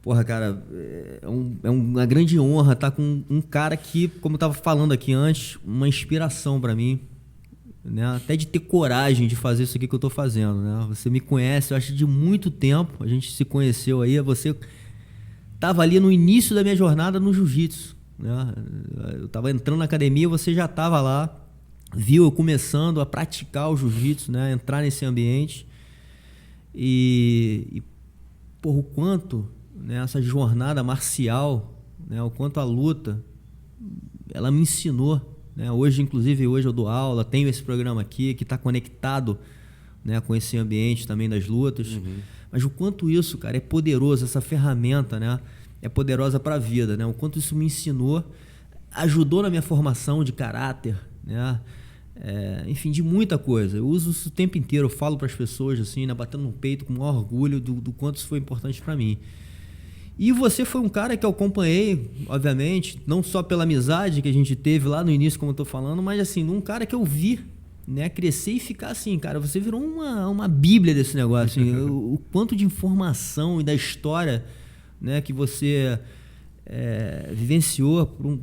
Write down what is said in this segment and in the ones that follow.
Porra, cara, é uma grande honra estar com um cara que, como eu tava falando aqui antes, uma inspiração para mim, né? Até de ter coragem de fazer isso aqui que eu tô fazendo, né? Você me conhece, eu acho, de muito tempo, a gente se conheceu aí, você tava ali no início da minha jornada no jiu-jitsu, né? Eu tava entrando na academia, você já tava lá, viu eu começando a praticar o jiu-jitsu, né? Entrar nesse ambiente e porra, o quanto, né, essa jornada marcial, né, o quanto a luta, ela me ensinou, né? Hoje, inclusive, hoje eu dou aula, tenho esse programa aqui que está conectado, né, com esse ambiente também das lutas. Mas o quanto isso, cara, é poderoso, essa ferramenta, né, é poderosa para a vida, né? O quanto isso me ensinou, ajudou na minha formação de caráter, né? Enfim, de muita coisa. Eu uso isso o tempo inteiro, eu falo para as pessoas assim, né, batendo no peito com o maior orgulho do quanto isso foi importante para mim. E você foi um cara que eu acompanhei, obviamente, não só pela amizade que a gente teve lá no início, como eu tô falando, mas assim, um cara que eu vi, né, crescer e ficar assim, cara, você virou uma bíblia desse negócio, assim, o quanto de informação e da história, né, que você vivenciou por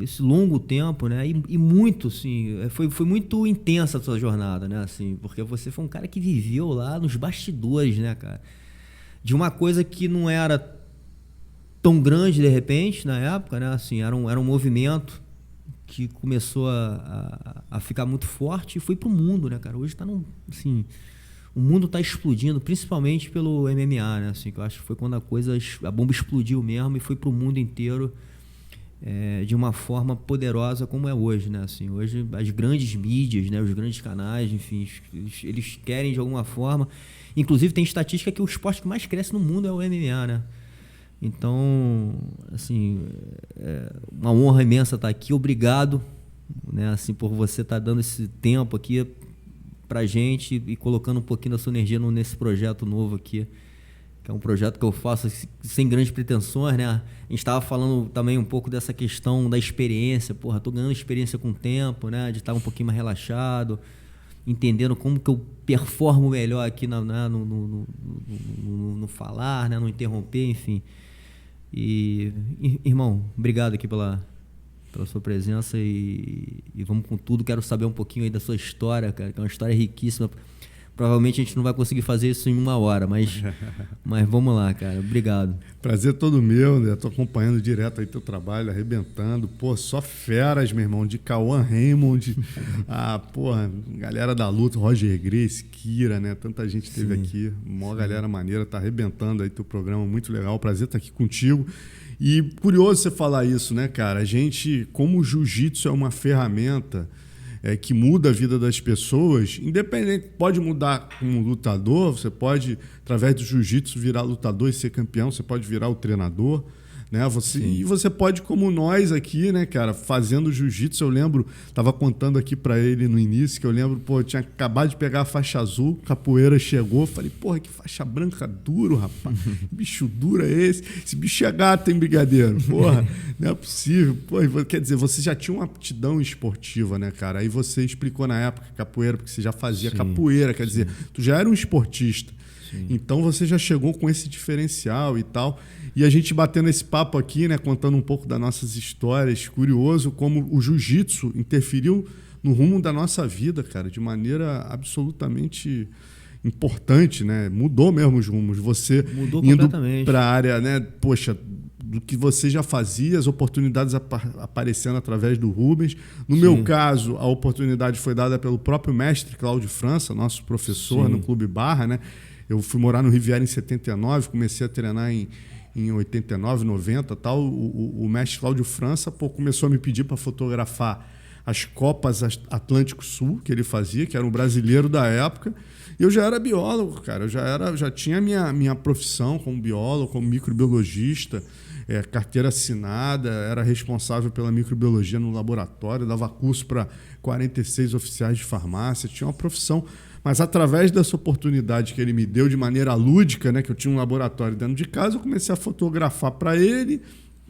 esse longo tempo, né? E muito, assim, foi muito intensa a sua jornada, né? Assim, porque você foi um cara que viveu lá nos bastidores, né, cara? De uma coisa que não era tão grande de repente na época, né? Assim, era um movimento que começou a ficar muito forte e foi pro mundo, né, cara? Hoje tá assim, o mundo está explodindo, principalmente pelo MMA, né? Assim, que eu acho que foi quando a bomba explodiu mesmo e foi para o mundo inteiro de uma forma poderosa como é hoje, né? Assim, hoje as grandes mídias, né? Os grandes canais, enfim, eles querem de alguma forma. Inclusive tem estatística que o esporte que mais cresce no mundo é o MMA, né? Então, assim, uma honra imensa estar aqui. Obrigado, né? Assim, por você estar dando esse tempo aqui pra gente e colocando um pouquinho da sua energia nesse projeto novo aqui, que é um projeto que eu faço sem grandes pretensões, né? A gente estava falando também um pouco dessa questão da experiência, porra, tô ganhando experiência com o tempo, né? De estar um pouquinho mais relaxado, entendendo como que eu performo melhor aqui no falar, né? No interromper, enfim. E, irmão, obrigado aqui pela sua presença e vamos com tudo. Quero saber um pouquinho aí da sua história, cara, que é uma história riquíssima. Provavelmente a gente não vai conseguir fazer isso em uma hora, mas vamos lá, cara. Obrigado. Prazer todo meu, né? Tô acompanhando direto aí teu trabalho, arrebentando. Pô, só feras, meu irmão, de Cauã Raymond, porra, galera da luta, Roger Grace, Kira, né? Tanta gente teve aqui, maior galera maneira, tá arrebentando aí teu programa, muito legal. Prazer estar aqui contigo. E curioso você falar isso, né, cara? A gente, como o jiu-jitsu é uma ferramenta que muda a vida das pessoas, independente, pode mudar como lutador, você pode, através do jiu-jitsu, virar lutador e ser campeão, você pode virar o treinador, né? E você pode, como nós aqui, né, cara, fazendo jiu-jitsu. Eu lembro, tava contando aqui para ele no início, que eu lembro, pô, eu tinha acabado de pegar a faixa azul, capoeira chegou, falei, porra, que faixa branca duro, rapaz, que bicho duro é esse? Esse bicho é gato, hein, brigadeiro? Porra, não é possível. Pô, quer dizer, você já tinha uma aptidão esportiva, né, cara? Aí você explicou na época capoeira, porque você já fazia capoeira, quer dizer, tu já era um esportista. Então você já chegou com esse diferencial e tal. E a gente batendo esse papo aqui, né, contando um pouco das nossas histórias, curioso como o jiu-jitsu interferiu no rumo da nossa vida, cara, de maneira absolutamente importante, né? Mudou mesmo os rumos. Você mudou indo para a área, né, poxa, do que você já fazia, as oportunidades aparecendo através do Rubens. No meu caso, a oportunidade foi dada pelo próprio mestre Cláudio França, nosso professor no Clube Barra, né? Eu fui morar no Riviera em 79, comecei a treinar em 89, 90 e tal. O mestre Cláudio França começou a me pedir para fotografar as Copas Atlântico Sul, que ele fazia, que era um brasileiro da época. E eu já era biólogo, cara. Eu já tinha minha profissão como biólogo, como microbiologista, carteira assinada, era responsável pela microbiologia no laboratório, dava curso para 46 oficiais de farmácia, tinha uma profissão. Mas através dessa oportunidade que ele me deu de maneira lúdica, né, que eu tinha um laboratório dentro de casa, eu comecei a fotografar para ele.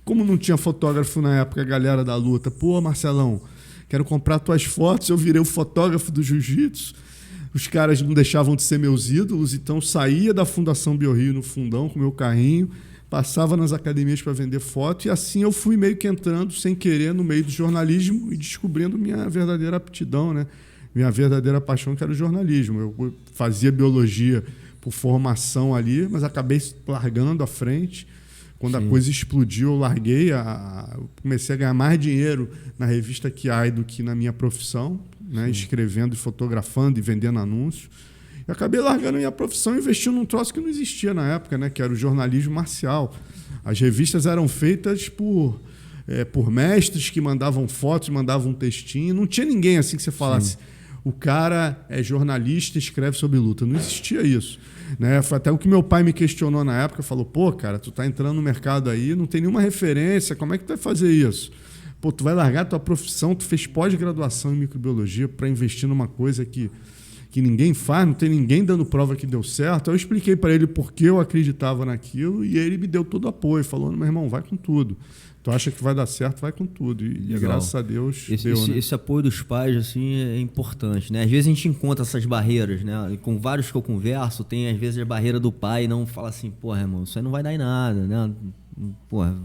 Como não tinha fotógrafo na época, a galera da luta, pô, Marcelão, quero comprar tuas fotos. Eu virei o fotógrafo do jiu-jitsu. Os caras não deixavam de ser meus ídolos, então saía da Fundação BioRio no fundão com meu carrinho, passava nas academias para vender foto, e assim eu fui meio que entrando sem querer no meio do jornalismo e descobrindo minha verdadeira aptidão, né? Minha verdadeira paixão, que era o jornalismo. Eu fazia biologia por formação ali, mas acabei largando à frente. Quando a coisa explodiu, eu larguei, eu comecei a ganhar mais dinheiro na revista QI do que na minha profissão, né? Escrevendo e fotografando e vendendo anúncios. Eu acabei largando minha profissão e investindo num troço que não existia na época, né? Que era o jornalismo marcial. As revistas eram feitas por mestres que mandavam fotos, mandavam um textinho. Não tinha ninguém assim que você falasse, o cara é jornalista e escreve sobre luta. Não existia isso. Né? Foi até o que meu pai me questionou na época. Falou, pô, cara, tu tá entrando no mercado aí, não tem nenhuma referência, como é que tu vai fazer isso? Pô, tu vai largar tua profissão, tu fez pós-graduação em microbiologia para investir numa coisa que ninguém faz, não tem ninguém dando prova que deu certo. Eu expliquei para ele por que eu acreditava naquilo e ele me deu todo o apoio, falou, meu irmão, vai com tudo. Tu acha que vai dar certo, vai com tudo. E graças a Deus deu, né? Esse apoio dos pais assim, é importante, né? Às vezes a gente encontra essas barreiras, né? E com vários que eu converso, tem às vezes a barreira do pai, não fala assim, porra, irmão, isso aí não vai dar em nada, né? Porra,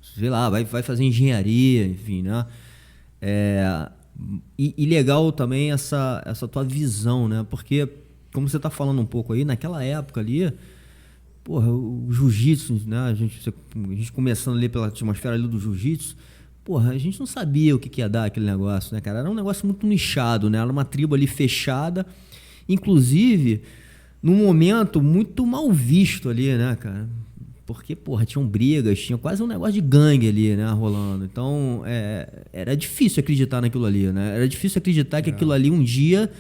sei lá, vai fazer engenharia, enfim, né? E legal também essa tua visão, né? Porque, como você está falando um pouco aí, naquela época ali, porra, o jiu-jitsu, né? A gente começando ali pela atmosfera ali do jiu-jitsu, porra, a gente não sabia o que ia dar aquele negócio, né, cara? Era um negócio muito nichado, né? Era uma tribo ali fechada, inclusive, num momento muito mal visto ali, né, cara? Porque, porra, tinham brigas, tinha quase um negócio de gangue ali, né, rolando. Então, era difícil acreditar naquilo ali, né? Era difícil acreditar que aquilo ali um dia,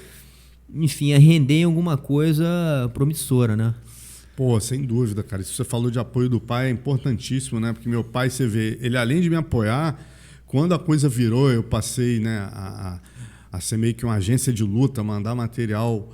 enfim, ia render em alguma coisa promissora, né? Pô, sem dúvida, cara. Isso que você falou de apoio do pai é importantíssimo, né? Porque meu pai, você vê, ele além de me apoiar, quando a coisa virou, eu passei, né, a ser meio que uma agência de luta, mandar material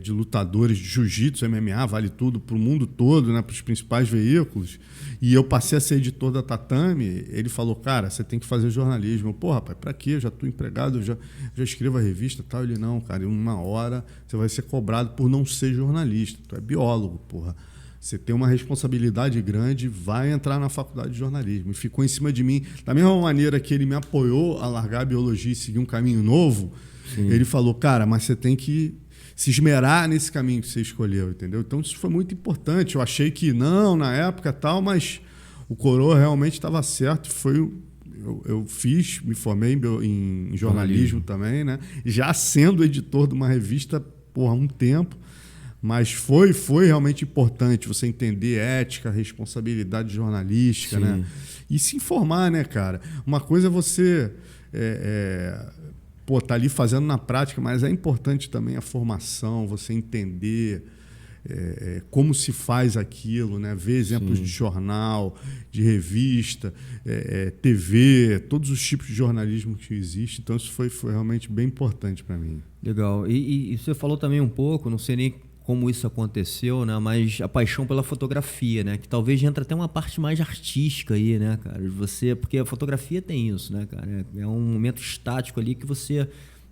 de lutadores de jiu-jitsu, MMA, vale tudo, para o mundo todo, né, para os principais veículos. E eu passei a ser editor da Tatame. Ele falou, cara, você tem que fazer jornalismo. Eu, pô, rapaz, para quê? Eu já estou empregado, eu já escrevo a revista e tal. Ele, não, cara, em uma hora você vai ser cobrado por não ser jornalista. Tu é biólogo, porra. Você tem uma responsabilidade grande, vai entrar na faculdade de jornalismo. E ficou em cima de mim. Da mesma maneira que ele me apoiou a largar a biologia e seguir um caminho novo, ele falou, cara, mas você tem que se esmerar nesse caminho que você escolheu, entendeu? Então isso foi muito importante. Eu achei que não, na época tal, mas o coroa realmente estava certo. Eu me formei em jornalismo também, né? Já sendo editor de uma revista por um tempo, mas foi realmente importante você entender ética, responsabilidade jornalística, né? E se informar, né, cara? Uma coisa é você tá ali fazendo na prática, mas é importante também a formação, você entender como se faz aquilo, né? Ver exemplos de jornal, de revista, TV, todos os tipos de jornalismo que existem. Então isso foi realmente bem importante para mim. Legal. E você falou também um pouco, não sei nem como isso aconteceu, né? Mas a paixão pela fotografia, né? Que talvez entra até uma parte mais artística aí, né, cara? Porque a fotografia tem isso, né, cara? É um momento estático ali que você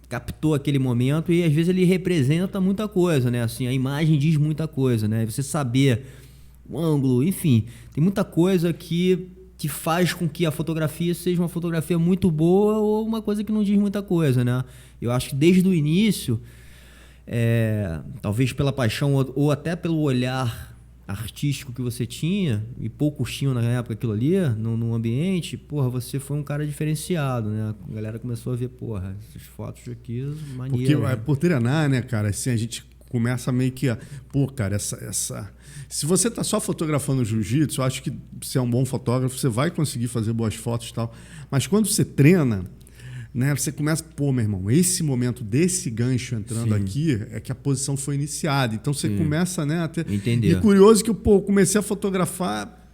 captou aquele momento e às vezes ele representa muita coisa, né? Assim, a imagem diz muita coisa, né? Você saber o ângulo, enfim, tem muita coisa que faz com que a fotografia seja uma fotografia muito boa ou uma coisa que não diz muita coisa, né? Eu acho que desde o início, talvez pela paixão ou até pelo olhar artístico que você tinha, e poucos tinham na época aquilo ali, no ambiente, porra, você foi um cara diferenciado, né? A galera começou a ver, porra, essas fotos aqui, maneiro. Porque por treinar, né, cara, assim, a gente começa meio que cara, se você tá só fotografando jiu-jitsu, eu acho que você é um bom fotógrafo, você vai conseguir fazer boas fotos e tal, mas quando você treina, né, você começa, meu irmão, esse momento desse gancho entrando aqui é que a posição foi iniciada. Então você começa, né, a ter... Entender. E curioso que eu comecei a fotografar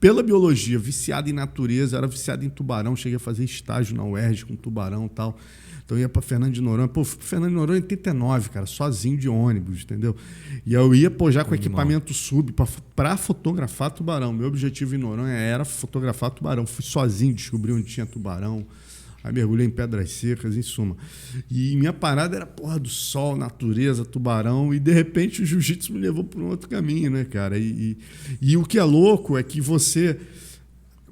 pela biologia, viciado em natureza, era viciado em tubarão, cheguei a fazer estágio na UERJ com tubarão e tal. Então eu ia para Fernando de Noronha. Fernando de Noronha em 89, cara, sozinho de ônibus, entendeu? E eu ia já com equipamento sub para fotografar tubarão. Meu objetivo em Noronha era fotografar tubarão. Fui sozinho, descobri onde tinha tubarão. Aí mergulhei em Pedras Secas, em suma. E minha parada era porra do sol, natureza, tubarão, e de repente o jiu-jitsu me levou para um outro caminho, né, cara? E o que é louco é que você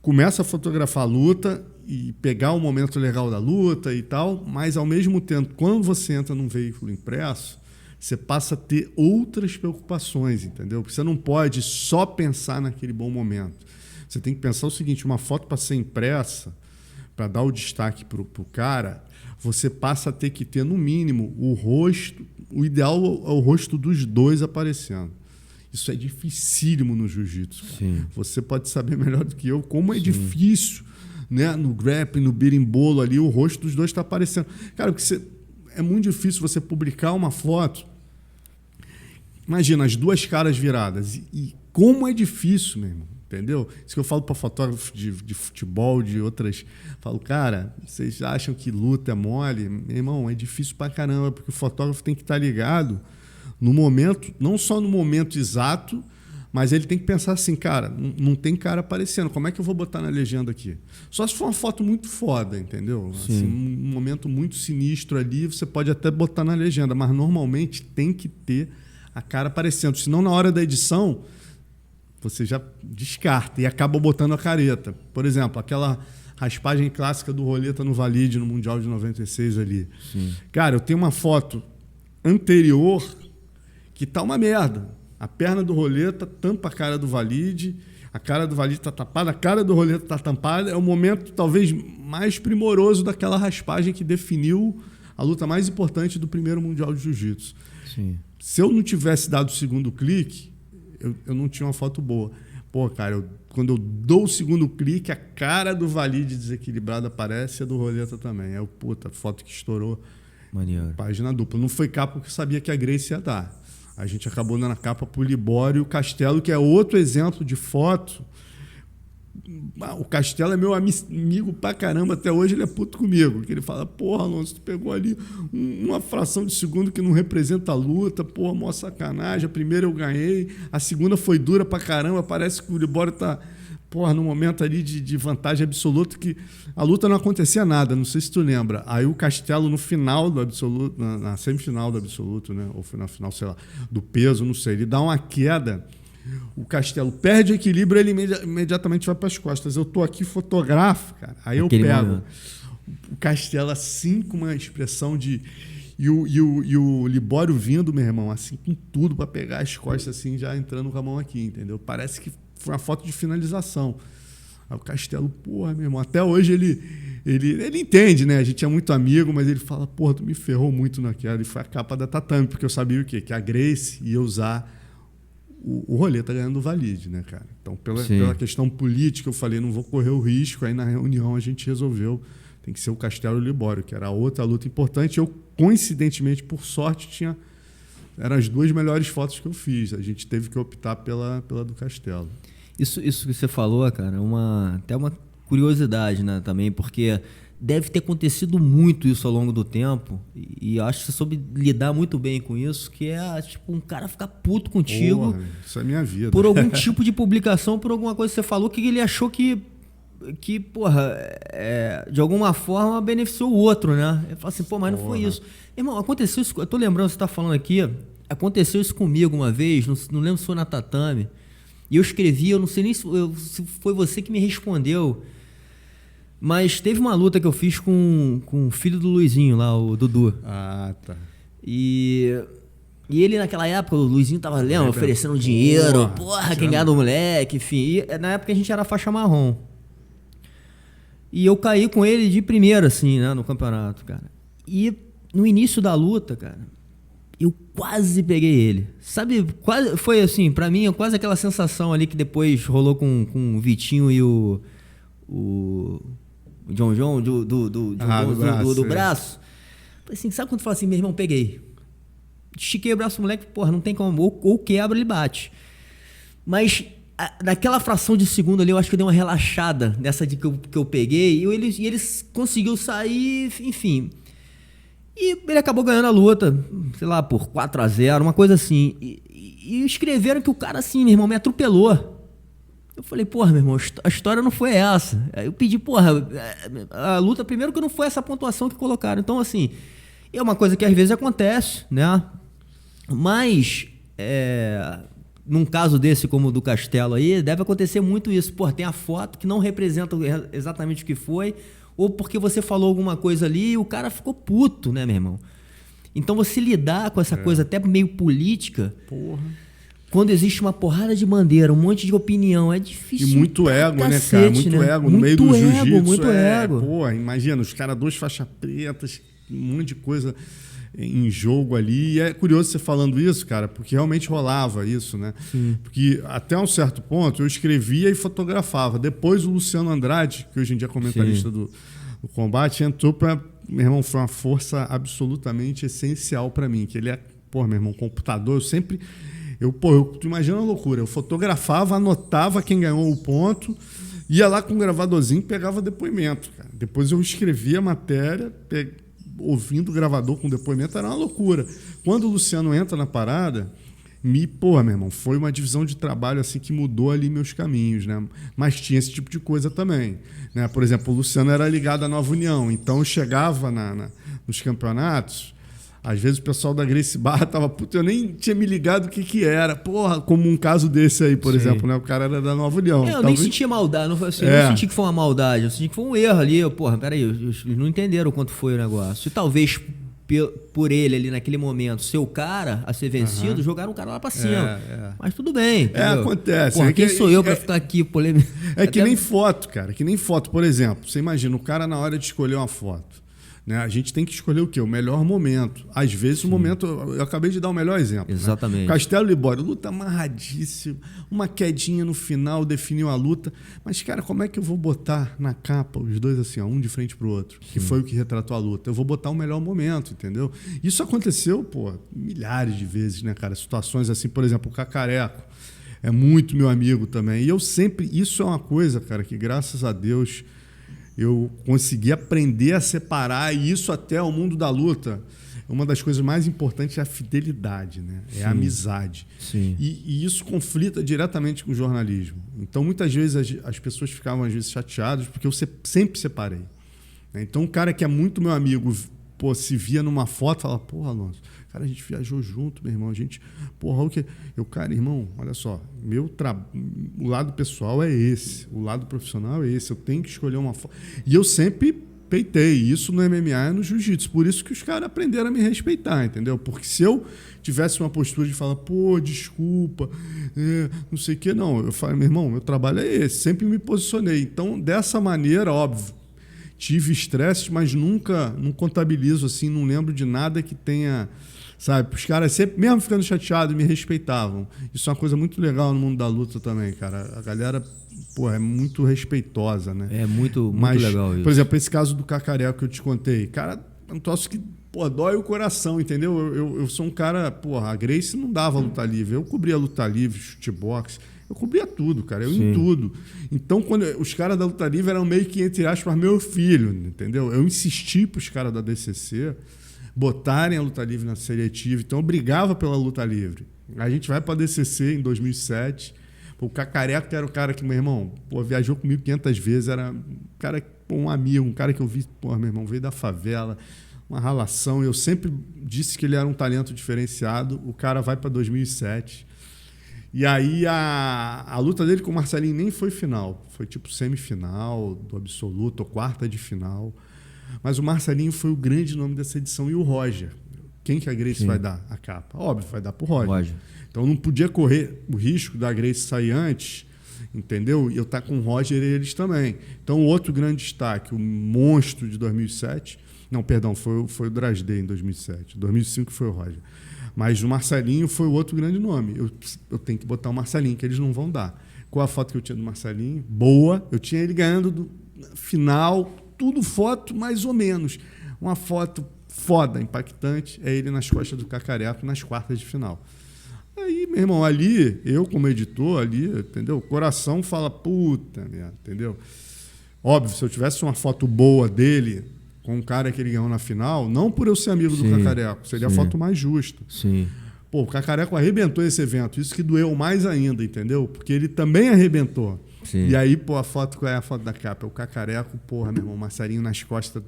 começa a fotografar a luta e pegar o momento legal da luta e tal, mas ao mesmo tempo, quando você entra num veículo impresso, você passa a ter outras preocupações, entendeu? Porque você não pode só pensar naquele bom momento. Você tem que pensar o seguinte, uma foto para ser impressa, para dar o destaque para o cara, você passa a ter que ter, no mínimo, o rosto, o ideal é o rosto dos dois aparecendo. Isso é dificílimo no jiu-jitsu. Você pode saber melhor do que eu como é difícil, né? No grappling, no berimbolo ali, o rosto dos dois está aparecendo. Cara, porque é muito difícil você publicar uma foto. Imagina, as duas caras viradas. E como é difícil, meu irmão. Entendeu? Isso que eu falo para fotógrafos de futebol, de outras. Falo, cara, vocês acham que luta é mole? Meu irmão, é difícil pra caramba, porque o fotógrafo tem que estar ligado no momento, não só no momento exato, mas ele tem que pensar assim, cara, não tem cara aparecendo, como é que eu vou botar na legenda aqui? Só se for uma foto muito foda, entendeu? Assim, um momento muito sinistro ali, você pode até botar na legenda, mas normalmente tem que ter a cara aparecendo, senão na hora da edição você já descarta e acaba botando a careta. Por exemplo, aquela raspagem clássica do Roleta no Valide no Mundial de 96 ali. Cara, eu tenho uma foto anterior que tá uma merda. A perna do Roleta tampa a cara do Valide, a cara do Valide tá tapada, a cara do Roleta tá tampada. É o momento talvez mais primoroso daquela raspagem que definiu a luta mais importante do primeiro Mundial de Jiu-Jitsu. Se eu não tivesse dado o segundo clique, eu não tinha uma foto boa. Pô, cara, quando eu dou o segundo clique, a cara do Valide desequilibrada aparece e a do Roleta também. É puta, foto que estourou. Maneiro. Página dupla. Não foi capa porque eu sabia que a Grace ia dar. A gente acabou dando a capa pro Libório Castelo, que é outro exemplo de foto. O Castelo é meu amigo pra caramba, até hoje ele é puto comigo, que ele fala, porra, Alonso, tu pegou ali uma fração de segundo que não representa a luta, porra, mó sacanagem, a primeira eu ganhei, a segunda foi dura pra caramba, parece que o Libório tá, porra, num momento ali de vantagem absoluta, que a luta não acontecia nada, não sei se tu lembra, aí o Castelo no final do absoluto, na semifinal do absoluto, né, ou na final, sei lá, do peso, não sei, ele dá uma queda. O Castelo perde o equilíbrio, ele imediatamente vai para as costas. Eu estou aqui, fotografo, cara. Aí eu pego o Castelo assim, com uma expressão de... E o Libório vindo, meu irmão, assim, com tudo para pegar as costas, assim, já entrando com a mão aqui, entendeu? Parece que foi uma foto de finalização. Aí o Castelo, porra, meu irmão, até hoje ele entende, né? A gente é muito amigo, mas ele fala, porra, tu me ferrou muito naquela. E foi a capa da Tatame, porque eu sabia o quê? Que a Grace ia usar o Roleta ganhando o Valide, né, cara? Então, pela questão política, eu falei, não vou correr o risco. Aí, na reunião, a gente resolveu, tem que ser o Castelo e o Libório, que era outra luta importante. Eu, coincidentemente, por sorte, eram as duas melhores fotos que eu fiz. A gente teve que optar pela do Castelo. Isso que você falou, cara, até uma curiosidade, né, também, porque deve ter acontecido muito isso ao longo do tempo, e eu acho que você soube lidar muito bem com isso, que é tipo um cara ficar puto contigo. Porra, isso é minha vida. Por algum tipo de publicação, por alguma coisa que você falou, que ele achou que porra, de alguma forma beneficiou o outro, né? Ele fala assim, pô, mas não foi isso. Irmão, aconteceu isso, eu tô lembrando, você tá falando aqui, aconteceu isso comigo uma vez, não lembro se foi na Tatame, e eu escrevi, eu não sei nem se foi você que me respondeu, mas teve uma luta que eu fiz com o filho do Luizinho lá, o Dudu. Ah, tá. E ele naquela época, o Luizinho tava oferecendo dinheiro, porra, quem ganha do moleque, enfim. E na época a gente era faixa marrom. E eu caí com ele de primeira, assim, né, no campeonato, cara. E no início da luta, cara, eu quase peguei ele. Sabe, quase, foi assim, pra mim, quase aquela sensação ali que depois rolou com o Vitinho e o John do braço. Assim, sabe quando tu fala assim, meu irmão, peguei. Estiquei o braço do moleque, porra, não tem como. Ou quebra, ele bate. Mas naquela fração de segundo ali, eu acho que eu dei uma relaxada nessa de que eu peguei. E ele conseguiu sair, enfim. E ele acabou ganhando a luta, sei lá, por 4-0, uma coisa assim. E escreveram que o cara, assim, meu irmão, me atropelou. Eu falei, porra, meu irmão, a história não foi essa. Aí eu pedi, porra, a luta, primeiro que não foi essa pontuação que colocaram. Então, assim, é uma coisa que às vezes acontece, né? Mas, num caso desse como o do Castelo aí, deve acontecer muito isso. Porra, tem a foto que não representa exatamente o que foi, ou porque você falou alguma coisa ali e o cara ficou puto, né, meu irmão? Então, você lidar com essa coisa até meio política... Porra. Quando existe uma porrada de bandeira, um monte de opinião, é difícil. E muito ego, cacete, né, cara? Muito ego. No meio do jiu-jitsu. Muito ego. Pô, imagina, os caras 2 faixas pretas, um monte de coisa em jogo ali. E é curioso você falando isso, cara, porque realmente rolava isso, né? Sim. Porque até um certo ponto eu escrevia e fotografava. Depois o Luciano Andrade, que hoje em dia é comentarista do combate, entrou para... Meu irmão, foi uma força absolutamente essencial para mim. Que ele é, pô, meu irmão, computador, eu sempre... tu imagina a loucura. Eu fotografava, anotava quem ganhou o ponto, ia lá com um gravadorzinho e pegava depoimento, cara. Depois eu escrevia a matéria, ouvindo o gravador com depoimento, era uma loucura. Quando o Luciano entra na parada, meu irmão, foi uma divisão de trabalho assim que mudou ali meus caminhos, né? Mas tinha esse tipo de coisa também, né? Por exemplo, o Luciano era ligado à Nova União, então eu chegava nos campeonatos. Às vezes o pessoal da Gracie Barra tava puto, eu nem tinha me ligado o que era. Porra, como um caso desse aí, por exemplo, né? O cara era da Nova União. Eu nem senti maldade, não senti que foi uma maldade, eu senti que foi um erro ali. Porra, peraí, eles não entenderam o quanto foi o negócio. E talvez por ele ali naquele momento ser o cara a ser vencido, jogaram o cara lá pra cima. Mas tudo bem. Acontece. Porra, quem sou eu pra ficar aqui polêmico? É que nem foto, cara. Que nem foto, por exemplo. Você imagina, o cara na hora de escolher uma foto. Né? A gente tem que escolher o quê? O melhor momento. Às vezes o momento... Eu acabei de dar o melhor exemplo. Exatamente. Né? Castelo Libório, luta amarradíssima. Uma quedinha no final definiu a luta. Mas, cara, como é que eu vou botar na capa os dois assim, ó, um de frente pro outro? Que foi o que retratou a luta. Eu vou botar o melhor momento, entendeu? Isso aconteceu, milhares de vezes, né, cara? Situações assim, por exemplo, o Cacareco. É muito meu amigo também. E eu sempre... Isso é uma coisa, cara, que graças a Deus... eu consegui aprender a separar, e isso até o mundo da luta. Uma das coisas mais importantes é a fidelidade, né? É a amizade. Sim. E isso conflita diretamente com o jornalismo. Então, muitas vezes, as pessoas ficavam às vezes chateadas porque eu sempre separei. Então, um cara que é muito meu amigo, se via numa foto, fala, porra, Alonso, cara, a gente viajou junto, meu irmão, a gente, o que... cara, irmão, olha só, o lado pessoal é esse, o lado profissional é esse, eu tenho que escolher uma foto. E eu sempre peitei isso no MMA e no jiu-jitsu, por isso que os caras aprenderam a me respeitar, entendeu? Porque se eu tivesse uma postura de falar, desculpa, não sei o que, não, eu falei, meu irmão, meu trabalho é esse, sempre me posicionei. Então, dessa maneira, óbvio, tive estresse, mas nunca, não contabilizo assim, não lembro de nada que tenha, sabe? Os caras sempre, mesmo ficando chateados, me respeitavam. Isso é uma coisa muito legal no mundo da luta também, cara. A galera, é muito respeitosa, né? É muito legal isso. Por exemplo, esse caso do Cacareco que eu te contei, cara, é um troço que, dói o coração, entendeu? Eu sou um cara, a Gracie não dava luta livre. Eu cobria luta livre, chutebox. Eu cobria tudo, cara. Eu em tudo. Então, quando os caras da luta livre eram meio que, entre aspas, meu filho, entendeu? Eu insisti para os caras da DCC botarem a luta livre na seletiva. Então, eu brigava pela luta livre. A gente vai para a DCC em 2007. O Cacareco era o cara que, meu irmão, viajou comigo 500 vezes. Era um cara, um amigo, um cara que eu vi, meu irmão, veio da favela, uma ralação. Eu sempre disse que ele era um talento diferenciado. O cara vai para 2007. E aí a luta dele com o Marcelinho nem foi final. Foi tipo semifinal, do absoluto, ou quarta de final. Mas o Marcelinho foi o grande nome dessa edição. E o Roger. Quem que a Gracie vai dar a capa? Óbvio, vai dar pro Roger. Então não podia correr o risco da Gracie sair antes, entendeu? E eu estar com o Roger e eles também. Então outro grande destaque, o monstro de 2007. Não, perdão, foi o Drasdê em 2007. 2005 foi o Roger. Mas o Marcelinho foi o outro grande nome. Eu tenho que botar o Marcelinho, que eles não vão dar. Qual a foto que eu tinha do Marcelinho? Boa. Eu tinha ele ganhando do final, tudo foto mais ou menos. Uma foto foda, impactante, é ele nas costas do Cacareco nas quartas de final. Aí, meu irmão, ali, eu como editor, ali, entendeu? O coração fala, puta merda, entendeu? Óbvio, se eu tivesse uma foto boa dele com um cara que ele ganhou na final, não por eu ser amigo do Cacareco, seria a foto mais justa. Sim. O Cacareco arrebentou esse evento, isso que doeu mais ainda, entendeu? Porque ele também arrebentou. Sim. E aí, pô, qual é a foto da capa? É o Cacareco, porra, meu irmão, Marcelinho nas costas,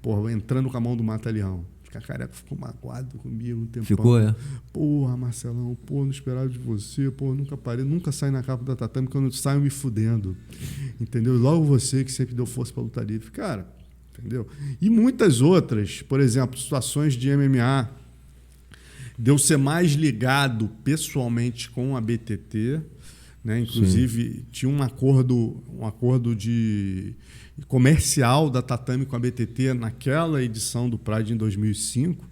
porra, entrando com a mão do Mata-Leão. O Cacareco ficou magoado comigo um tempão. Ficou, é? Porra, Marcelão, porra, não esperava de você, porra, nunca parei, nunca saí na capa da Tatame, quando eu saio me fudendo. Entendeu? E logo você que sempre deu força pra lutar livre. Cara, entendeu? E muitas outras, por exemplo, situações de MMA, de eu ser mais ligado pessoalmente com a BTT, né? Inclusive, sim, tinha um acordo de comercial da Tatame com a BTT naquela edição do Pride em 2005,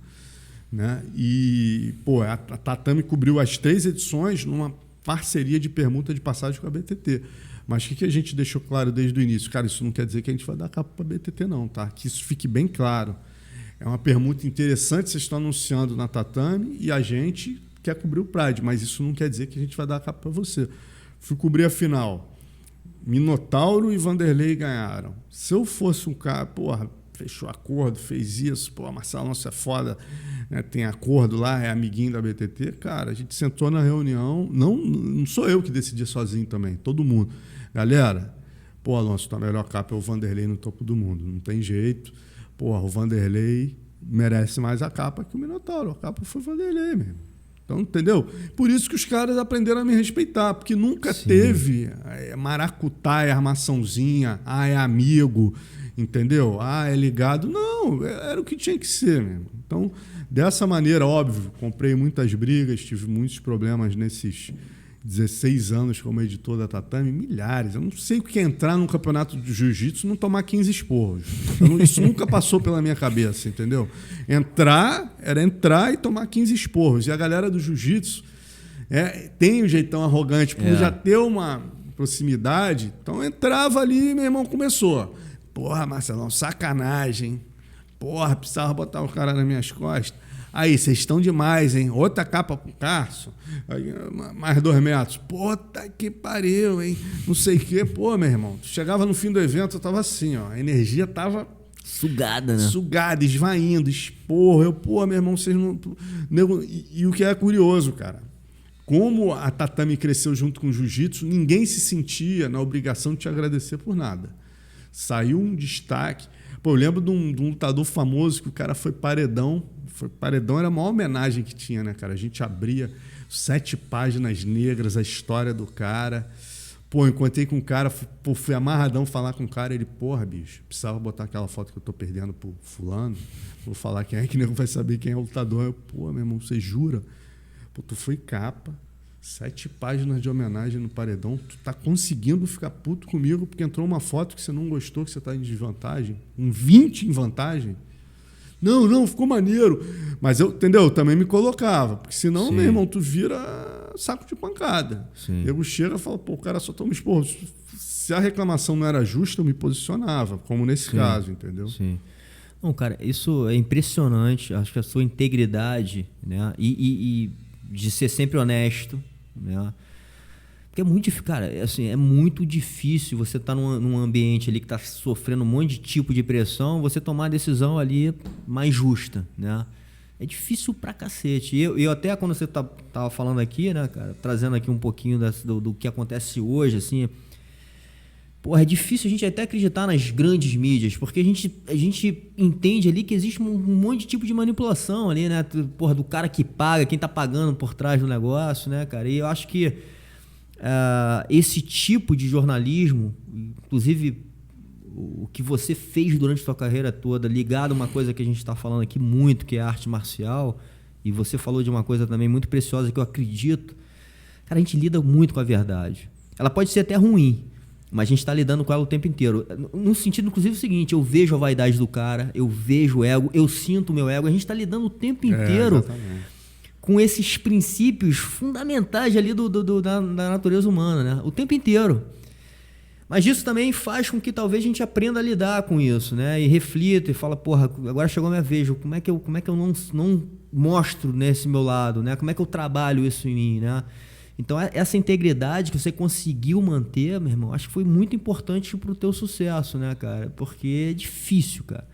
né? E pô, a Tatame cobriu as 3 edições numa parceria de permuta de passagem com a BTT. Mas o que a gente deixou claro desde o início? Cara, isso não quer dizer que a gente vai dar capa para a BTT, não, tá? Que isso fique bem claro. É uma permuta interessante, vocês estão anunciando na Tatame e a gente quer cobrir o Pride, mas isso não quer dizer que a gente vai dar a capa para você. Fui cobrir a final. Minotauro e Vanderlei ganharam. Se eu fosse um cara, porra, fechou acordo, fez isso, pô, Marcelo, nossa, é foda, né? Tem acordo lá, é amiguinho da BTT, cara, a gente sentou na reunião, não sou eu que decidi sozinho também, todo mundo. Galera, pô, Alonso, tua melhor capa é o Vanderlei no topo do mundo, não tem jeito. Porra, o Vanderlei merece mais a capa que o Minotauro. A capa foi o Vanderlei mesmo. Então, entendeu? Por isso que os caras aprenderam a me respeitar, porque nunca sim, teve maracutaia, armaçãozinha, é amigo, entendeu? É ligado. Não, era o que tinha que ser mesmo. Então, dessa maneira, óbvio, comprei muitas brigas, tive muitos problemas nesses 16 anos como editor da Tatame, milhares. Eu não sei o que é entrar num campeonato de jiu-jitsu e não tomar 15 esporros. Isso nunca passou pela minha cabeça, entendeu? Era entrar e tomar 15 esporros. E a galera do jiu-jitsu tem um jeitão arrogante, por já ter uma proximidade. Então entrava ali e meu irmão começou. Porra, Marcelão, sacanagem. Porra, precisava botar o cara nas minhas costas. Aí, vocês estão demais, hein? Outra capa pro Carson. Aí, mais 2 metros. Puta que pariu, hein? Não sei o quê. Pô, meu irmão, tu chegava no fim do evento, eu tava assim, ó. A energia tava... Sugada, né? Sugada, esvaindo, esporro. Pô, meu irmão, vocês não... E o que é curioso, cara, como a Tatame cresceu junto com o jiu-jitsu, ninguém se sentia na obrigação de te agradecer por nada. Saiu um destaque. Pô, eu lembro de um lutador famoso que o cara foi paredão. Paredão era a maior homenagem que tinha, né, cara? A gente abria 7 páginas negras, a história do cara. Pô, encontrei com o cara, fui amarradão falar com o cara. Ele, porra, bicho, precisava botar aquela foto que eu tô perdendo pro fulano. Vou falar quem é, que nego vai saber quem é o lutador. Eu, pô, meu irmão, você jura? Pô, tu foi capa, 7 páginas de homenagem no paredão. Tu tá conseguindo ficar puto comigo porque entrou uma foto que você não gostou, que você tá em desvantagem? Um 20 em vantagem? Não, ficou maneiro. Mas eu, entendeu? Eu também me colocava. Porque senão, sim, meu irmão, tu vira saco de pancada. Eu chego e falo, pô, o cara só toma esporro. Se a reclamação não era justa, eu me posicionava, como nesse caso, entendeu? Sim. Não, cara, isso é impressionante. Acho que a sua integridade, né? E de ser sempre honesto, né? Porque é muito difícil, cara, assim, é muito difícil você estar num ambiente ali que está sofrendo um monte de tipo de pressão, você tomar a decisão ali mais justa, né? É difícil pra cacete. Eu até quando você tava falando aqui, né, cara, trazendo aqui um pouquinho do que acontece hoje, assim, porra, é difícil a gente até acreditar nas grandes mídias, porque a gente entende ali que existe um monte de tipo de manipulação ali, né? Porra, do cara que paga, quem tá pagando por trás do negócio, né, cara? E eu acho que esse tipo de jornalismo, inclusive o que você fez durante a sua carreira toda, ligado a uma coisa que a gente está falando aqui muito, que é a arte marcial, e você falou de uma coisa também muito preciosa que eu acredito, cara, a gente lida muito com a verdade. Ela pode ser até ruim, mas a gente está lidando com ela o tempo inteiro. No sentido, inclusive, o seguinte, eu vejo a vaidade do cara, eu vejo o ego, eu sinto o meu ego, a gente está lidando o tempo inteiro com esses princípios fundamentais ali da natureza humana, né? O tempo inteiro. Mas isso também faz com que talvez a gente aprenda a lidar com isso, né? E reflita e fala, porra, agora chegou a minha vez, como é que eu não mostro nesse meu lado, né? Como é que eu trabalho isso em mim, né? Então, essa integridade que você conseguiu manter, meu irmão, acho que foi muito importante pro teu sucesso, né, cara? Porque é difícil, cara.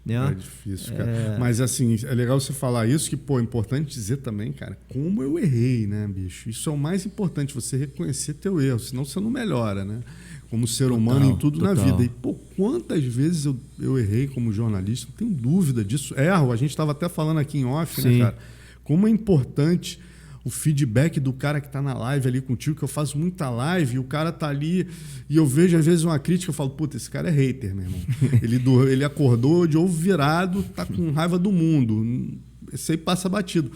né? É difícil, cara. Mas assim, é legal você falar isso, que, pô, é importante dizer também, cara, como eu errei, né, bicho? Isso é o mais importante, você reconhecer teu erro, senão você não melhora, né? Como ser humano em tudo na vida. E, pô, quantas vezes eu errei como jornalista, não tenho dúvida disso. Erro, a gente estava até falando aqui em off, Sim. né, cara? Como é importante o feedback do cara que está na live ali contigo, que eu faço muita live, e o cara tá ali, e eu vejo às vezes uma crítica, eu falo, puta, esse cara é hater, meu irmão. Ele acordou de ovo virado, tá com raiva do mundo. Esse aí passa batido.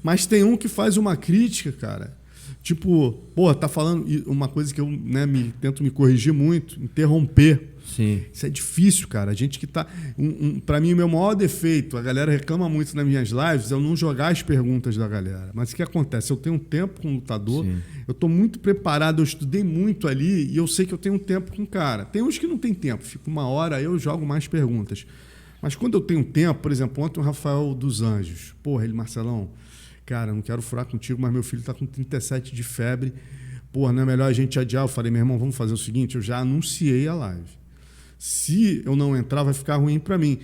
Mas tem um que faz uma crítica, cara, tipo, pô, tá falando uma coisa que eu, né, tento me corrigir muito, interromper. Sim. Isso é difícil, cara. A gente que tá. Para mim, o meu maior defeito, a galera reclama muito nas minhas lives, é eu não jogar as perguntas da galera. Mas o que acontece? Eu tenho um tempo com o lutador, Sim. eu tô muito preparado, eu estudei muito ali e eu sei que eu tenho um tempo com o cara. Tem uns que não tem tempo, fica uma hora, aí eu jogo mais perguntas. Mas quando eu tenho tempo, por exemplo, ontem o Rafael dos Anjos, porra, ele, Marcelão, cara, não quero furar contigo, mas meu filho tá com 37 de febre. Porra, não é melhor a gente adiar? Eu falei, meu irmão, vamos fazer o seguinte, eu já anunciei a live. Se eu não entrar, vai ficar ruim para mim.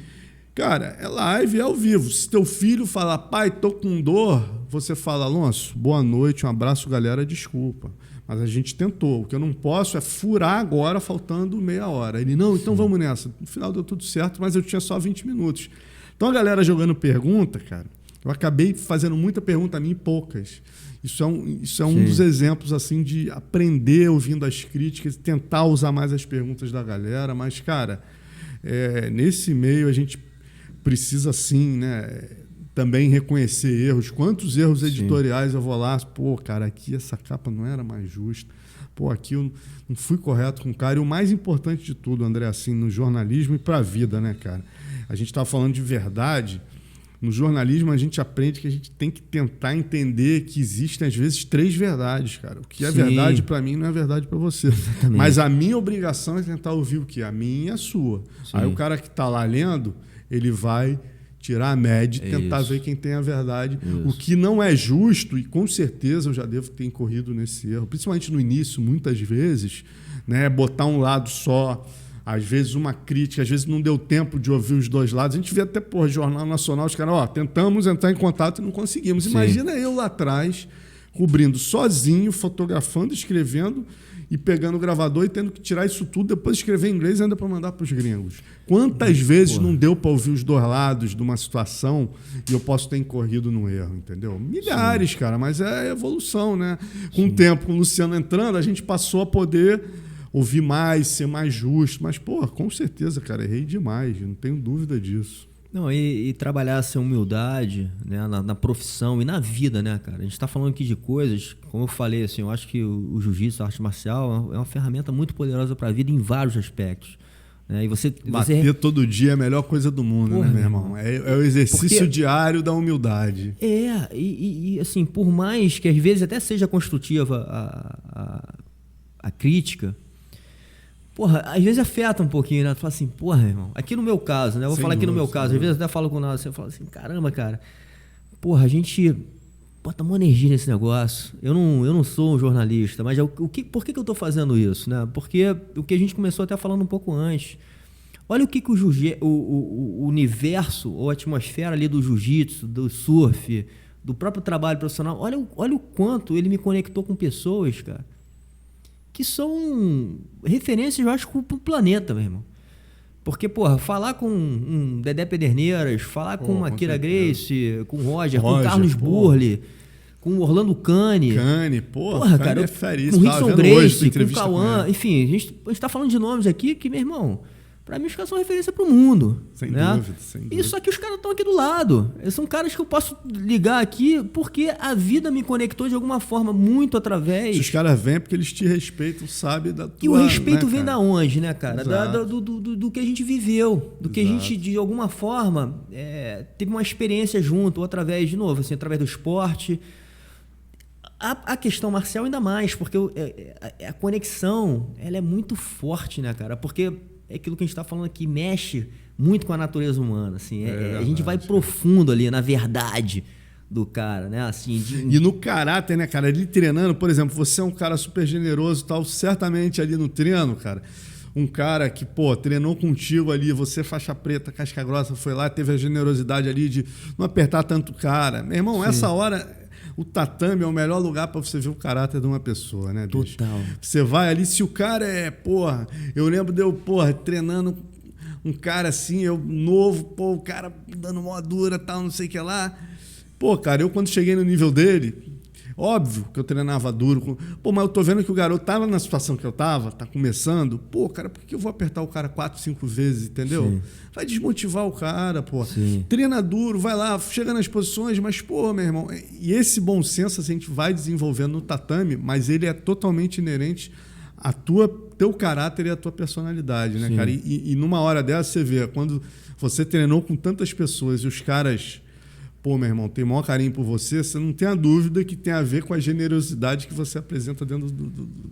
Cara, é live, é ao vivo. Se teu filho falar, pai, tô com dor, você fala, Alonso, boa noite, um abraço, galera, desculpa. Mas a gente tentou. O que eu não posso é furar agora, faltando meia hora. Ele, não, então vamos nessa. No final deu tudo certo, mas eu tinha só 20 minutos. Então a galera jogando pergunta, cara, eu acabei fazendo muita pergunta a mim e poucas. Isso é um dos exemplos assim de aprender ouvindo as críticas, tentar usar mais as perguntas da galera. Mas, cara, nesse meio a gente precisa, sim, né, também reconhecer erros. Quantos erros editoriais eu vou lá, pô, cara, aqui essa capa não era mais justa. Pô, aqui eu não fui correto com o cara. E o mais importante de tudo, André, assim, no jornalismo e para a vida, né, cara? A gente estava falando de verdade. No jornalismo, a gente aprende que a gente tem que tentar entender que existem, às vezes, 3 verdades, cara. O que é verdade para mim não é verdade para você. Exatamente. Mas a minha obrigação é tentar ouvir o quê? A minha e a sua. Sim. Aí o cara que está lá lendo, ele vai tirar a média e tentar ver quem tem a verdade. Isso. O que não é justo, e com certeza eu já devo ter incorrido nesse erro, principalmente no início, muitas vezes, né, botar um lado só. Às vezes uma crítica, às vezes não deu tempo de ouvir os dois lados. A gente vê até por Jornal Nacional, os caras, tentamos entrar em contato e não conseguimos. Sim. Imagina eu lá atrás, cobrindo sozinho, fotografando, escrevendo e pegando o gravador e tendo que tirar isso tudo, depois escrever em inglês ainda para mandar para os gringos. Quantas vezes não deu para ouvir os dois lados de uma situação e eu posso ter incorrido no erro, entendeu? Milhares, sim, cara, mas é evolução, né? Com o tempo, com o Luciano entrando, a gente passou a poder ouvir mais, ser mais justo. Mas, pô, com certeza, cara, errei demais, não tenho dúvida disso. Não, e trabalhar essa humildade, né, na profissão e na vida, né, cara? A gente está falando aqui de coisas, como eu falei, assim, eu acho que o jiu-jitsu, a arte marcial, é uma ferramenta muito poderosa para a vida em vários aspectos. Né? E bater todo dia é a melhor coisa do mundo, porra, né, meu irmão? É o exercício diário da humildade. E assim, por mais que às vezes até seja construtiva a crítica, porra, às vezes afeta um pouquinho, né? Tu fala assim, porra, irmão, aqui no meu caso, né? Eu vou falar aqui no meu caso, às vezes eu até falo com o Naldo assim, eu falo assim, caramba, cara, porra, a gente bota uma energia nesse negócio. Eu não sou um jornalista, mas por que eu tô fazendo isso, né? Porque o que a gente começou até falando um pouco antes. Olha o que o universo ou a atmosfera ali do jiu-jitsu, do surf, do próprio trabalho profissional, olha o quanto ele me conectou com pessoas, cara, que são referências, eu acho, pro planeta, meu irmão. Porque, porra, falar com um Dedé Pederneiras, falar com uma Akira Gracie, com o Roger, com o Carlos Burle, com o Orlando Cane. Porra, cara, é feliz, com o Rickson Gracie, com o Cauã. Enfim, a gente tá falando de nomes aqui que, meu irmão, pra mim os caras são referência pro mundo. Sem né? dúvida, sem dúvida. E só que os caras estão aqui do lado. Eles são caras que eu posso ligar aqui porque a vida me conectou de alguma forma muito através... Se os caras vêm é porque eles te respeitam, sabem da tua... E o respeito, né, vem da onde, né, cara? Do que a gente viveu. Do que a gente, de alguma forma, teve uma experiência junto, ou através, de novo, assim, através do esporte. A questão marcial ainda mais, porque a conexão, ela é muito forte, né, cara? Porque... é aquilo que a gente está falando aqui, mexe muito com a natureza humana, assim, a gente vai profundo ali na verdade do cara, né, assim... E no caráter, né, cara, ele treinando, por exemplo, você é um cara super generoso e tal, certamente ali no treino, cara, um cara que, pô, treinou contigo ali, você faixa preta, casca grossa, foi lá, teve a generosidade ali de não apertar tanto o cara. Meu irmão, essa hora, o tatame é o melhor lugar para você ver o caráter de uma pessoa, né, bicho? Total. Você vai ali, se o cara porra, eu lembro de eu, porra, treinando um cara assim, eu novo, pô, o cara dando mó dura, tal, não sei o que lá. Pô, cara, eu quando cheguei no nível dele... Óbvio que eu treinava duro. Pô, mas eu tô vendo que o garoto tava na situação que eu tava, tá começando. Pô, cara, por que eu vou apertar o cara 4, 5 vezes, entendeu? Sim. Vai desmotivar o cara, pô. Sim. Treina duro, vai lá, chega nas posições, mas, pô, meu irmão... E esse bom senso a gente vai desenvolvendo no tatame, mas ele é totalmente inerente a teu caráter e a tua personalidade, né, Sim. cara? E numa hora dessa você vê, quando você treinou com tantas pessoas e os caras... Pô, meu irmão, tem o maior carinho por você, você não tem a dúvida que tem a ver com a generosidade que você apresenta dentro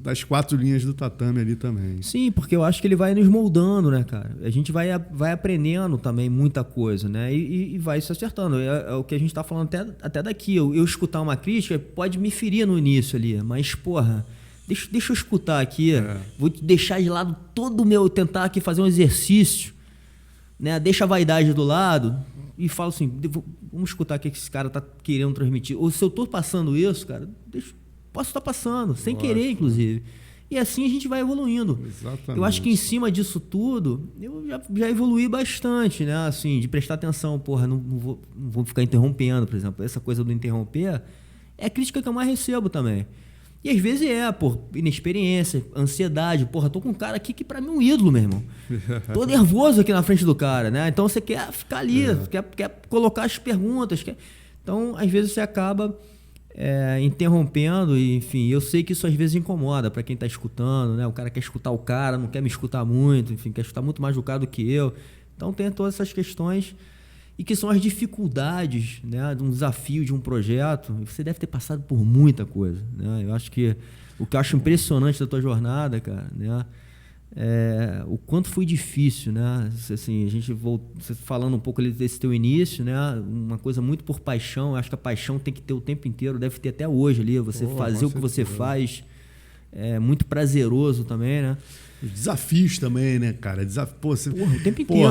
das 4 linhas do tatame ali também. Sim, porque eu acho que ele vai nos moldando, né, cara? A gente vai aprendendo também muita coisa, né? E vai se acertando. É o que a gente tá falando até daqui. Eu escutar uma crítica pode me ferir no início ali, mas, porra, deixa eu escutar aqui. Vou deixar de lado todo o meu... Tentar aqui fazer um exercício, né? Deixa a vaidade do lado... E falo assim, vamos escutar o que esse cara tá querendo transmitir. Ou se eu tô passando isso, cara, posso estar passando, sem querer, inclusive. E assim a gente vai evoluindo. Exatamente. Eu acho que em cima disso tudo, eu já evoluí bastante, né? Assim, de prestar atenção, porra, não vou ficar interrompendo, por exemplo. Essa coisa do interromper é a crítica que eu mais recebo também. E às vezes por inexperiência, ansiedade. Porra, tô com um cara aqui que pra mim é um ídolo, meu irmão. Tô nervoso aqui na frente do cara, né? Então você quer ficar ali, quer colocar as perguntas. Então, às vezes você acaba interrompendo e, enfim, eu sei que isso às vezes incomoda pra quem tá escutando, né? O cara quer escutar o cara, não quer me escutar muito, enfim, quer escutar muito mais do cara do que eu. Então tem todas essas questões... E que são as dificuldades, né, de um desafio, de um projeto. Você deve ter passado por muita coisa, né? Eu acho que o que eu acho impressionante da tua jornada, cara, né, o quanto foi difícil, né? Assim, a gente você falando um pouco ali desse teu início, né? Uma coisa muito por paixão. Eu acho que a paixão tem que ter o tempo inteiro, deve ter até hoje ali. Você fazer o que você faz é muito prazeroso também, né? Os desafios também, né, cara? O tempo inteiro.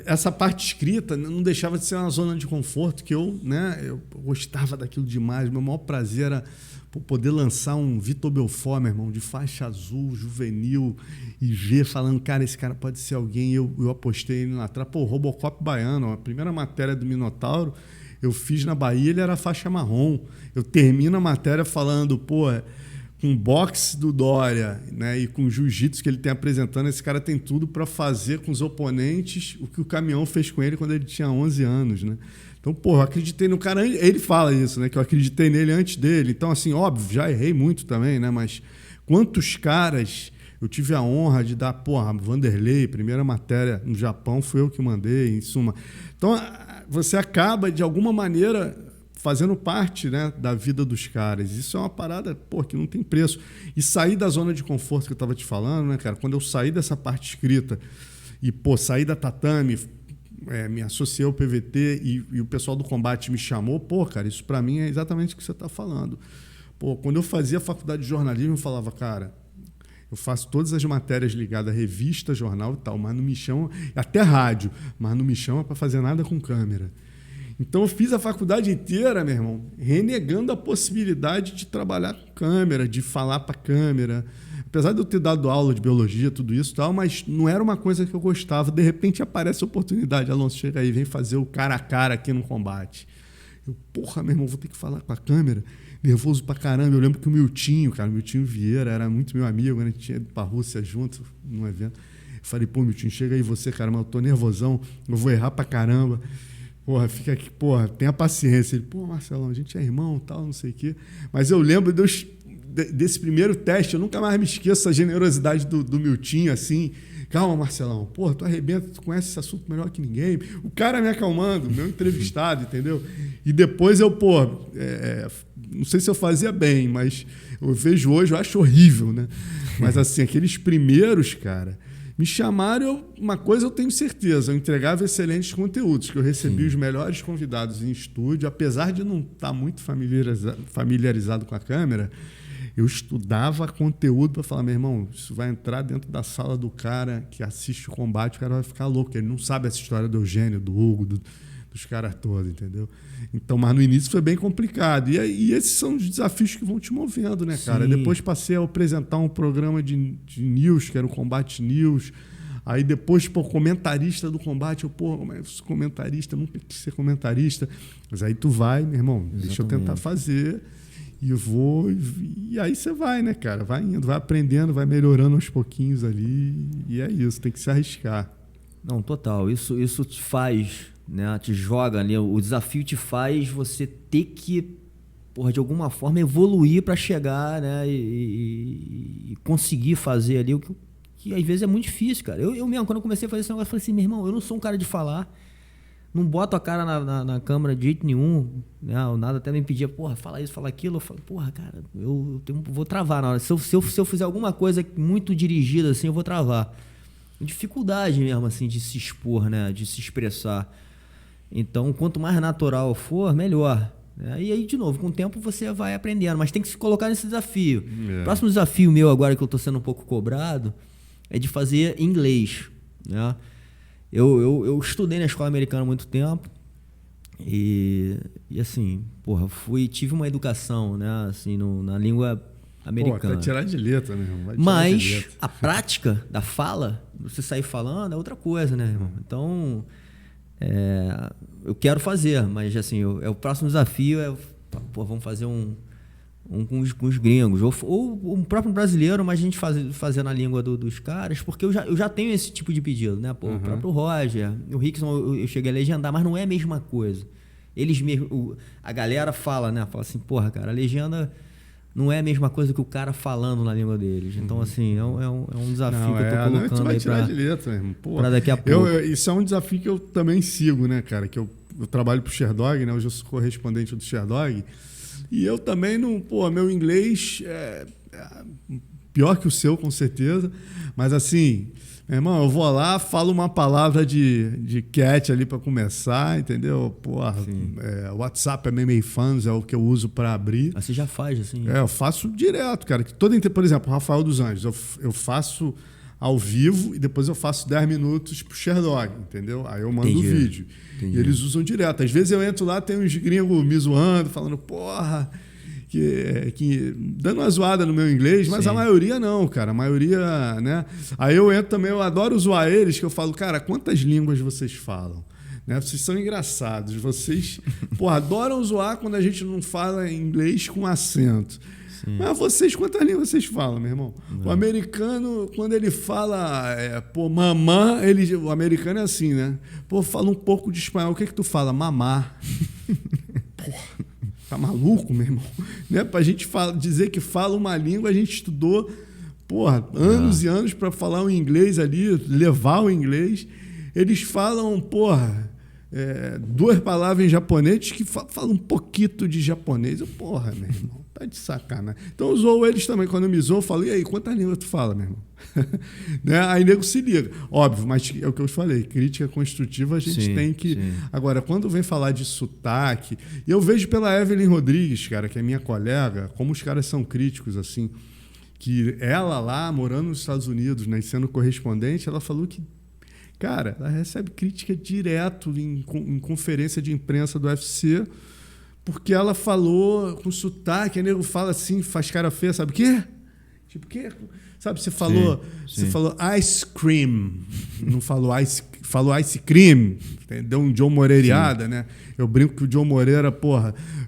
Essa parte escrita não deixava de ser uma zona de conforto que eu gostava daquilo demais. Meu maior prazer era poder lançar um Vitor Belfort, meu irmão, de faixa azul, juvenil, e ver falando, cara, esse cara pode ser alguém. Eu apostei ele lá atrás. Pô, Robocop baiano, a primeira matéria do Minotauro, eu fiz na Bahia, ele era faixa marrom. Eu termino a matéria falando, pô... Com o boxe do Dória, né, e com o jiu-jitsu que ele tem apresentando, esse cara tem tudo para fazer com os oponentes o que o Caminhão fez com ele quando ele tinha 11 anos. Né? Então, porra, eu acreditei no cara. Ele fala isso, né, que eu acreditei nele antes dele. Então, assim, óbvio, já errei muito também, né, mas quantos caras eu tive a honra de dar, porra, Vanderlei, primeira matéria no Japão, foi eu que mandei, em suma. Então, você acaba, de alguma maneira... fazendo parte, né, da vida dos caras. Isso é uma parada, pô, que não tem preço. E sair da zona de conforto que eu estava te falando, né, cara? Quando eu saí dessa parte escrita e, pô, saí da tatame, me associei ao PVT e o pessoal do combate me chamou, pô, cara, isso para mim é exatamente o que você está falando. Pô, quando eu fazia faculdade de jornalismo, eu falava, cara, eu faço todas as matérias ligadas a revista, jornal e tal, mas não me chama, até rádio, mas não me chama para fazer nada com câmera. Então eu fiz a faculdade inteira, meu irmão, renegando a possibilidade de trabalhar com câmera, de falar para câmera. Apesar de eu ter dado aula de biologia, tudo isso e tal, mas não era uma coisa que eu gostava. De repente aparece a oportunidade. Alonso, chega aí, vem fazer o cara a cara aqui no combate. Eu, porra, meu irmão, vou ter que falar com a câmera. Nervoso pra caramba. Eu lembro que o Miltinho Vieira, era muito meu amigo, né? A gente tinha ido pra Rússia junto, num evento. Eu falei, pô, Miltinho, chega aí você, cara, mas eu tô nervosão, eu vou errar pra caramba. Porra, fica aqui, porra, tenha paciência. Ele, pô, Marcelão, a gente é irmão, tal, não sei o quê. Mas eu lembro desse primeiro teste, eu nunca mais me esqueço a generosidade do Miltinho, assim. Calma, Marcelão, porra, tu arrebenta, tu conhece esse assunto melhor que ninguém. O cara me acalmando, meu entrevistado, entendeu? E depois eu, pô, não sei se eu fazia bem, mas eu vejo hoje, eu acho horrível, né? Mas assim, aqueles primeiros, cara... Me chamaram, uma coisa eu tenho certeza, eu entregava excelentes conteúdos, que eu recebi os melhores convidados em estúdio, apesar de não estar muito familiarizado com a câmera, Eu estudava conteúdo para falar, meu irmão, isso vai entrar dentro da sala do cara que assiste o combate, o cara vai ficar louco. Ele não sabe essa história do Eugênio, do Hugo, dos caras todos, entendeu? Então, mas no início foi bem complicado. E esses são os desafios que vão te movendo, né, cara? Sim. Depois passei a apresentar um programa de news, que era o Combate News. Aí depois, comentarista do combate, mas eu sou comentarista, nunca quis ser comentarista. Mas aí tu vai, meu irmão, Exatamente. Deixa eu tentar fazer. E eu vou. E aí você vai, né, cara? Vai indo, vai aprendendo, vai melhorando aos pouquinhos ali. E é isso, tem que se arriscar. Não, total. Isso te faz, né? Te joga ali. O desafio te faz você ter que, de alguma forma, evoluir para chegar, né? E conseguir fazer ali o que às vezes é muito difícil, cara. Eu mesmo, quando eu comecei a fazer esse negócio, eu falei assim, meu irmão, eu não sou um cara de falar. Não boto a cara na câmera de jeito nenhum, né? O nada até me pedia, fala isso, fala aquilo. Eu falo, cara, vou travar na hora. Se eu fizer alguma coisa muito dirigida assim, eu vou travar. Dificuldade mesmo, assim, de se expor, né? De se expressar. Então, quanto mais natural for, melhor. Né? E aí, de novo, com o tempo você vai aprendendo, mas tem que se colocar nesse desafio. O próximo desafio meu agora, que eu estou sendo um pouco cobrado, é de fazer inglês, né? Eu estudei na escola americana há muito tempo e assim, tive uma educação, né, assim, na língua americana. Vai tirar de letra, meu irmão. Mas a prática da fala, você sair falando, é outra coisa, né, irmão? Então, eu quero fazer, mas assim, o próximo desafio vamos fazer com os gringos, ou o próprio brasileiro, mas a gente fazer na língua dos caras, porque eu já tenho esse tipo de pedido, né? O próprio Roger, o Rickson, eu cheguei a legendar, mas não é a mesma coisa. Eles mesmo, a galera fala, né? Fala assim, cara, a legenda não é a mesma coisa que o cara falando na língua deles. Então, assim, é um desafio que eu tô colocando aí tirar de letra, mesmo. Pra daqui a pouco. Isso é um desafio que eu também sigo, né, cara? Que eu trabalho pro Sherdog, né? Hoje eu sou correspondente do Sherdog. E eu também não... meu inglês é pior que o seu, com certeza. Mas assim, meu irmão, eu vou lá, falo uma palavra de cat ali para começar, entendeu? WhatsApp MMA Fans é o que eu uso para abrir. Você já faz, assim? Eu faço direto, cara. Por exemplo, o Rafael dos Anjos, eu faço ao vivo e depois eu faço 10 minutos pro Sherdog, entendeu? Aí eu mando o vídeo. Entendi. E eles usam direto. Às vezes eu entro lá, tem uns gringos me zoando, falando, que dando uma zoada no meu inglês, mas a maioria não, cara. A maioria, né? Aí eu entro também, eu adoro zoar eles, que eu falo, cara, quantas línguas vocês falam? Né? Vocês são engraçados. Vocês, adoram zoar quando a gente não fala inglês com acento. Sim. Mas vocês, quantas línguas vocês falam, meu irmão? Não. O americano, quando ele fala, mamã, o americano é assim, né? Fala um pouco de espanhol. O que tu fala? Mamar. Tá maluco, meu irmão? Né? Pra gente dizer que fala uma língua, a gente estudou, anos e anos para falar o inglês ali, levar o inglês. Eles falam, 2 palavras em japonês que falam um pouquinho de japonês. Meu irmão, tá de sacanagem. Então eu zoo eles também. Quando eu me zoo, eu falo, e aí, quantas línguas tu fala, meu irmão? Né? Aí nego se liga. Óbvio, mas é o que eu falei, crítica construtiva a gente tem que... Sim. Agora, quando vem falar de sotaque, e eu vejo pela Evelyn Rodrigues, cara, que é minha colega, como os caras são críticos, assim, que ela lá, morando nos Estados Unidos, né, sendo correspondente, ela falou que, cara, ela recebe crítica direto em conferência de imprensa do UFC, porque ela falou com sotaque, aí nego fala assim, faz cara feia, sabe o quê? Tipo, o quê? Sabe, você falou ice cream, não falou ice cream, deu um John Moreiriada, né? Eu brinco que o John Moreira,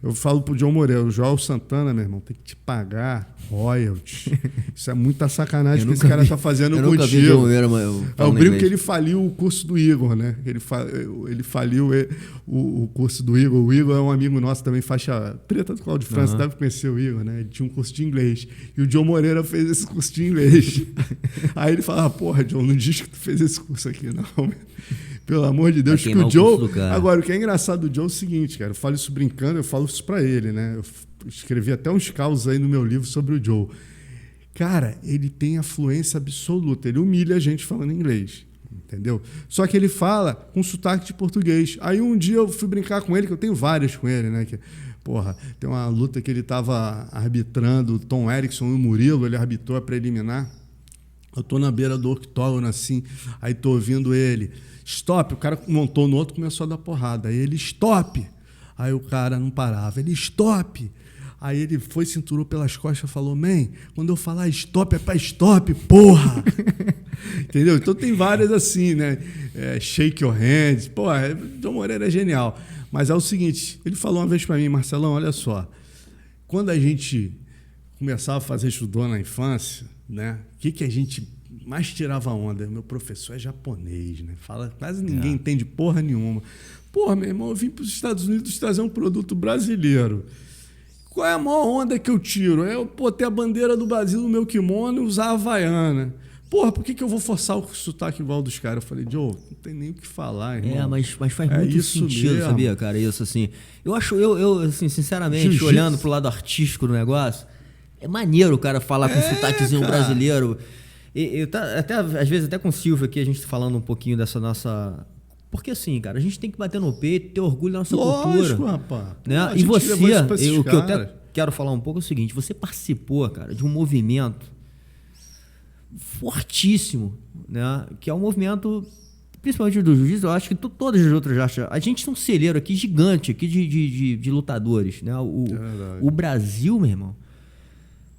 eu falo pro John Moreira, o Joel Santana, meu irmão, tem que te pagar royalties. Isso é muita sacanagem que esse cara tá fazendo contigo. Vi John Moreira, mas eu brinco que ele faliu o curso do Igor, né? Ele faliu o curso do Igor. O Igor é um amigo nosso também, faixa preta do Cláudio França, deve conhecer o Igor, né? Ele tinha um curso de inglês. E o John Moreira fez esse curso de inglês. Aí ele fala, John, não diz que tu fez esse curso aqui, não. Pelo amor de Deus, que o Joe... Agora, o que é engraçado do Joe é o seguinte, cara, eu falo isso brincando, eu falo isso pra ele, né? Eu escrevi até uns causos aí no meu livro sobre o Joe. Cara, ele tem a fluência absoluta, ele humilha a gente falando inglês, entendeu? Só que ele fala com sotaque de português. Aí um dia eu fui brincar com ele, que eu tenho vários com ele, né? Porra, tem uma luta que ele estava arbitrando, o Tom Erickson e o Murilo, ele arbitrou a preliminar. Eu tô na beira do octógono, assim, aí tô ouvindo ele, stop, o cara montou no outro, começou a dar porrada, aí ele, stop, aí o cara não parava, ele, stop, aí ele foi, cinturou pelas costas e falou, man, quando eu falar stop, é pra stop, porra! Entendeu? Então tem várias assim, né? Shake your hands, porra, John Moreira é genial. Mas é o seguinte, ele falou uma vez pra mim, Marcelão, olha só, quando a gente começava a fazer judô na infância, né? O que a gente mais tirava onda? Meu professor é japonês, né? Fala, quase ninguém entende porra nenhuma. Porra, meu irmão, eu vim para os Estados Unidos trazer um produto brasileiro. Qual é a maior onda que eu tiro? É eu ter a bandeira do Brasil no meu kimono e usar a havaiana. Porra, por que eu vou forçar o sotaque igual dos caras? Eu falei, Joe, não tem nem o que falar, irmão. Mas faz muito sentido, mesmo. Sabia, cara? Isso, assim. Eu acho, assim, sinceramente, Jiu-jitsu, olhando pro lado artístico do negócio, é maneiro o cara falar com sotaquezinho brasileiro. Até, às vezes, até com o Silvio aqui, a gente falando um pouquinho dessa nossa... Porque assim, cara, a gente tem que bater no peito, ter orgulho da nossa cultura. Rapaz. Né? E você, o que eu até quero falar um pouco é o seguinte, você participou, cara, de um movimento fortíssimo, né? Que é um movimento, principalmente do jiu-jitsu, eu acho que todas as outras artes. A gente tem um celeiro aqui gigante aqui de lutadores, né? O Brasil, meu irmão,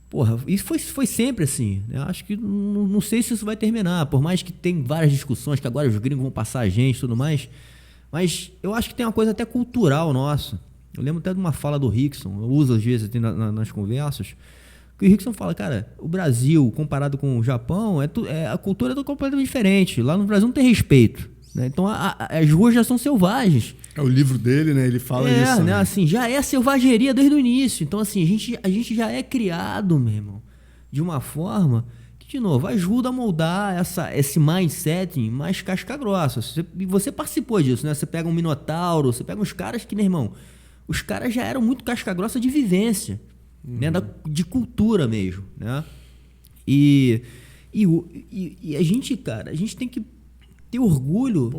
porra, isso foi sempre assim, né? Acho que não sei se isso vai terminar, por mais que tem várias discussões, que agora os gringos vão passar a gente e tudo mais, mas eu acho que tem uma coisa até cultural nossa. Eu lembro até de uma fala do Rickson, eu uso às vezes nas conversas, que o Rickson fala, cara, o Brasil, comparado com o Japão, a cultura é completamente diferente. Lá no Brasil não tem respeito, né? Então as ruas já são selvagens. É o livro dele, né? Ele fala isso. Né? Assim, já é selvageria desde o início. Então, assim, a gente já é criado, meu irmão, de uma forma que, de novo, ajuda a moldar esse mindset mais casca grossa. Você participou disso, né? Você pega um Minotauro, você pega uns caras que, meu irmão, os caras já eram muito casca grossa de vivência, né? De cultura mesmo, né? E a gente, cara, a gente tem que ter orgulho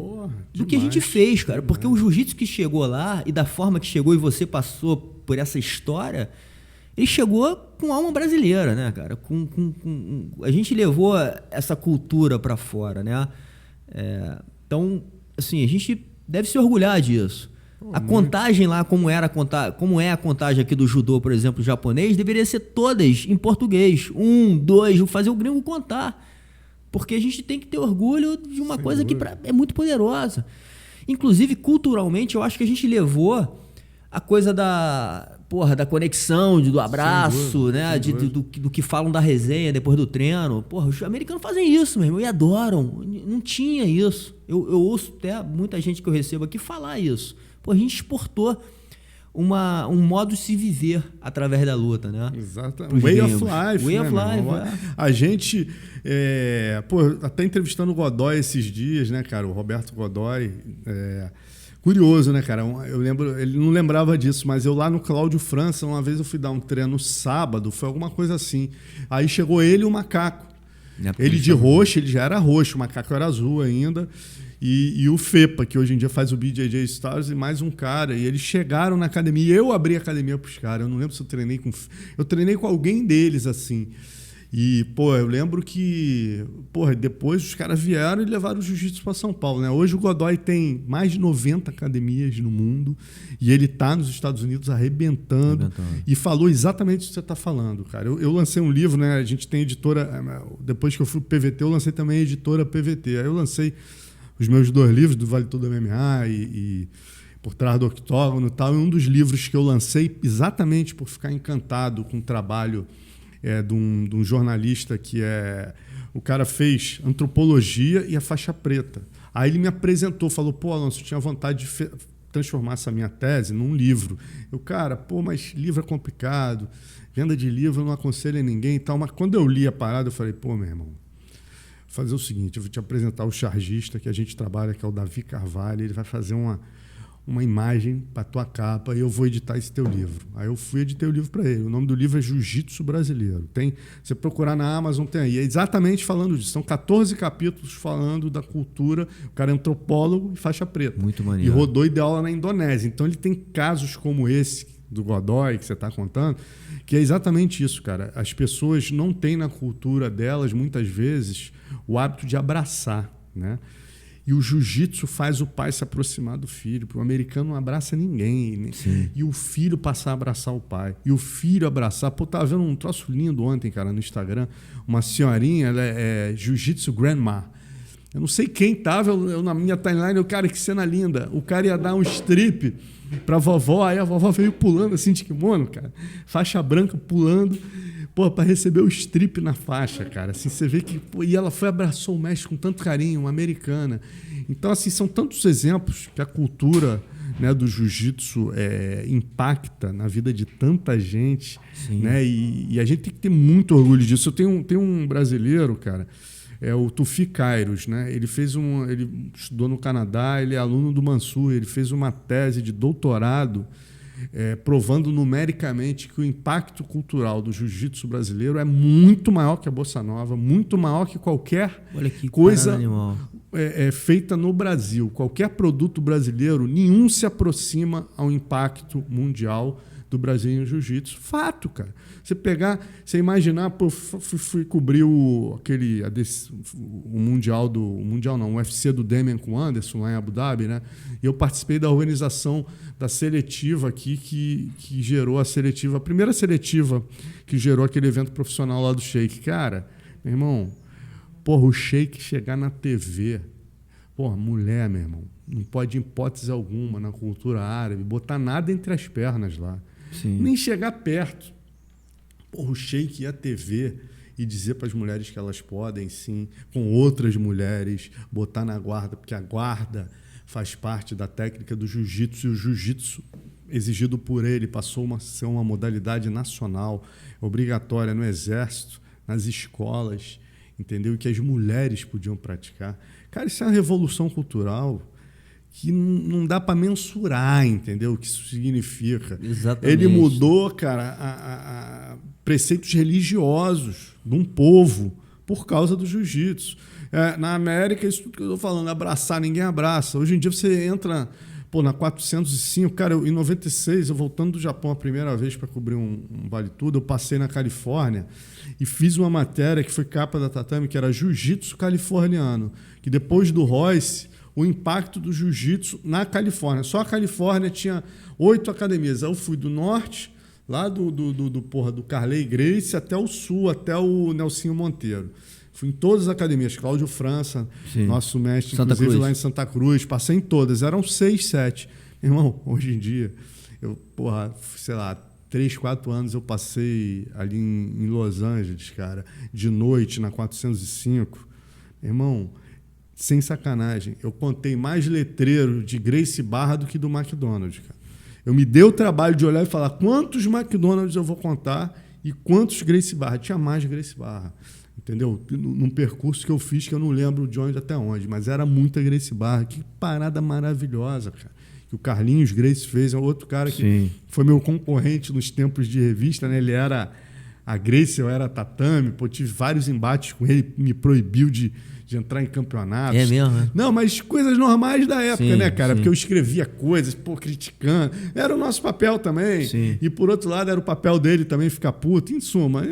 do que a gente fez, cara. Porque o jiu-jitsu que chegou lá e da forma que chegou e você passou por essa história, ele chegou com alma brasileira, né, cara? A gente levou essa cultura para fora, né? Então, assim, a gente deve se orgulhar disso. A contagem lá, como é a contagem aqui do judô, por exemplo, japonês, deveria ser todas em português. 1, 2, fazer o gringo contar. Porque a gente tem que ter orgulho de uma coisa que é muito poderosa. Inclusive, culturalmente, eu acho que a gente levou a coisa da conexão, do abraço, né? Do que falam da resenha depois do treino. Porra, os americanos fazem isso, meu irmão, e adoram. Não tinha isso. Eu ouço até muita gente que eu recebo aqui falar isso. Pô, a gente exportou um modo de se viver através da luta, né? Exatamente. Way of life. Way of life. A gente, até entrevistando o Godoy esses dias, né, cara? O Roberto Godoy. Curioso, né, cara? Eu lembro, ele não lembrava disso, mas eu lá no Cláudio França, uma vez eu fui dar um treino sábado, foi alguma coisa assim. Aí chegou ele e o macaco. Ele de roxo, ele já era roxo, o macaco era azul ainda. E o Fepa, que hoje em dia faz o BJJ Stars, e mais um cara. E eles chegaram na academia, e eu abri a academia para os caras. Eu não lembro se eu treinei com... Eu treinei com alguém deles, assim. E, eu lembro que... depois os caras vieram e levaram o jiu-jitsu para São Paulo, né? Hoje o Godoy tem mais de 90 academias no mundo. E ele está nos Estados Unidos arrebentando. E falou exatamente o que você está falando, cara. Eu lancei um livro, né? A gente tem editora... Depois que eu fui pro PVT, eu lancei também a editora PVT. Aí eu lancei os meus 2 livros, do Vale Tudo MMA e Por Trás do Octógono e tal. E um dos livros que eu lancei exatamente por ficar encantado com o trabalho de um jornalista que o cara fez antropologia e a faixa preta. Aí ele me apresentou, falou, Alonso, eu tinha vontade de transformar essa minha tese num livro. Mas livro é complicado, venda de livro eu não aconselho a ninguém e tal. Mas quando eu li a parada, eu falei, meu irmão, fazer o seguinte, eu vou te apresentar o chargista que a gente trabalha, que é o Davi Carvalho, ele vai fazer uma imagem para tua capa e eu vou editar esse teu livro. Aí eu fui editar o livro para ele. O nome do livro é Jiu-Jitsu Brasileiro. Você procurar na Amazon, tem aí. É exatamente falando disso. São 14 capítulos falando da cultura. O cara é antropólogo e faixa preta. Muito maneiro. E rodou e deu aula na Indonésia. Então ele tem casos como esse, do Godoy, que você está contando, que é exatamente isso, cara. As pessoas não têm na cultura delas, muitas vezes, o hábito de abraçar, né? E o jiu-jitsu faz o pai se aproximar do filho. O americano não abraça ninguém. Né? E o filho passar a abraçar o pai. E o filho abraçar. Pô, tava vendo um troço lindo ontem, cara, no Instagram. Uma senhorinha, ela é jiu-jitsu grandma. Eu não sei quem tava, eu na minha timeline, cara, que cena linda. O cara ia dar um strip pra vovó, aí a vovó veio pulando assim de kimono, cara. Faixa branca pulando. Pô, para receber o strip na faixa, cara. Assim, você vê que... Pô, e ela foi abraçou o mestre com tanto carinho, uma americana. Então, assim, são tantos exemplos que a cultura, né, do jiu-jitsu impacta na vida de tanta gente. Né? E a gente tem que ter muito orgulho disso. Eu tenho um brasileiro, cara, é o Tufi Kairos, né? Ele estudou no Canadá, ele é aluno do Mansur, ele fez uma tese de doutorado provando numericamente que o impacto cultural do jiu-jitsu brasileiro é muito maior que a Bossa Nova, muito maior que qualquer coisa feita no Brasil. Qualquer produto brasileiro, nenhum se aproxima ao impacto mundial do Brasil em jiu-jitsu. Fato, cara. Você imaginar, pô, fui cobrir o Mundial o UFC do Demian com o Anderson lá em Abu Dhabi, né? E eu participei da organização da seletiva aqui que gerou a primeira seletiva que gerou aquele evento profissional lá do Sheik. Cara, meu irmão, porra, o Sheik chegar na TV, porra, mulher, meu irmão, não pode, em hipótese alguma, na cultura árabe, botar nada entre as pernas lá. Sim. Nem chegar perto. Porra, o Sheik ia à TV e dizer para as mulheres que elas podem, sim, com outras mulheres, botar na guarda, porque a guarda faz parte da técnica do jiu-jitsu, e o jiu-jitsu, exigido por ele, passou a ser uma modalidade nacional, obrigatória no exército, nas escolas, entendeu? E que as mulheres podiam praticar. Cara, isso é uma revolução cultural que não dá para mensurar, entendeu? O que isso significa. Exatamente. Ele mudou, cara, a preceitos religiosos de um povo por causa do jiu-jitsu. Na América, isso tudo que eu estou falando, abraçar, ninguém abraça. Hoje em dia você entra na 405, cara, em 96, eu voltando do Japão a primeira vez para cobrir um Vale Tudo, eu passei na Califórnia e fiz uma matéria que foi capa da Tatame, que era jiu-jitsu californiano, que depois do Royce, o impacto do jiu-jitsu na Califórnia. Só a Califórnia tinha 8 academias. Eu fui do norte, lá do Carley Gracie, até o sul, até o Nelsinho Monteiro. Fui em todas as academias. Cláudio França, sim, nosso mestre, Santa inclusive Cruz. Lá em Santa Cruz. Passei em todas. Eram 6, 7. Irmão, hoje em dia, sei lá, 3, 4 anos eu passei ali em Los Angeles, cara, de noite, na 405. Irmão, sem sacanagem, eu contei mais letreiro de Gracie Barra do que do McDonald's, cara. Eu me dei o trabalho de olhar e falar quantos McDonald's eu vou contar e quantos Gracie Barra. Tinha mais Gracie Barra, entendeu? Num percurso que eu fiz, que eu não lembro de onde até onde, mas era muita Gracie Barra. Que parada maravilhosa, cara. Que o Carlinhos Gracie fez, é outro cara que sim, foi meu concorrente nos tempos de revista, né? Ele era a Gracie, eu era a Tatame, pô, tive vários embates com ele, me proibiu de entrar em campeonatos. É mesmo, né? Não, mas coisas normais da época, sim, né, cara? Sim. Porque eu escrevia coisas, criticando. Era o nosso papel também. Sim. E, por outro lado, era o papel dele também ficar puto. Em suma,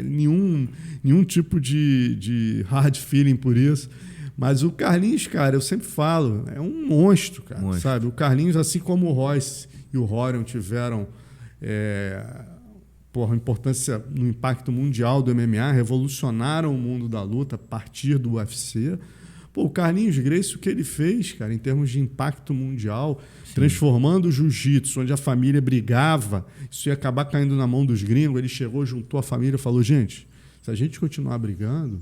nenhum tipo de hard feeling por isso. Mas o Carlinhos, cara, eu sempre falo, é um monstro, cara, sabe? O Carlinhos, assim como o Royce e o Rorion tiveram importância no impacto mundial do MMA, revolucionaram o mundo da luta a partir do UFC. O Carlinhos Gracie, o que ele fez, cara, em termos de impacto mundial, sim, transformando o jiu-jitsu, onde a família brigava, isso ia acabar caindo na mão dos gringos, ele chegou, juntou a família e falou, gente, se a gente continuar brigando,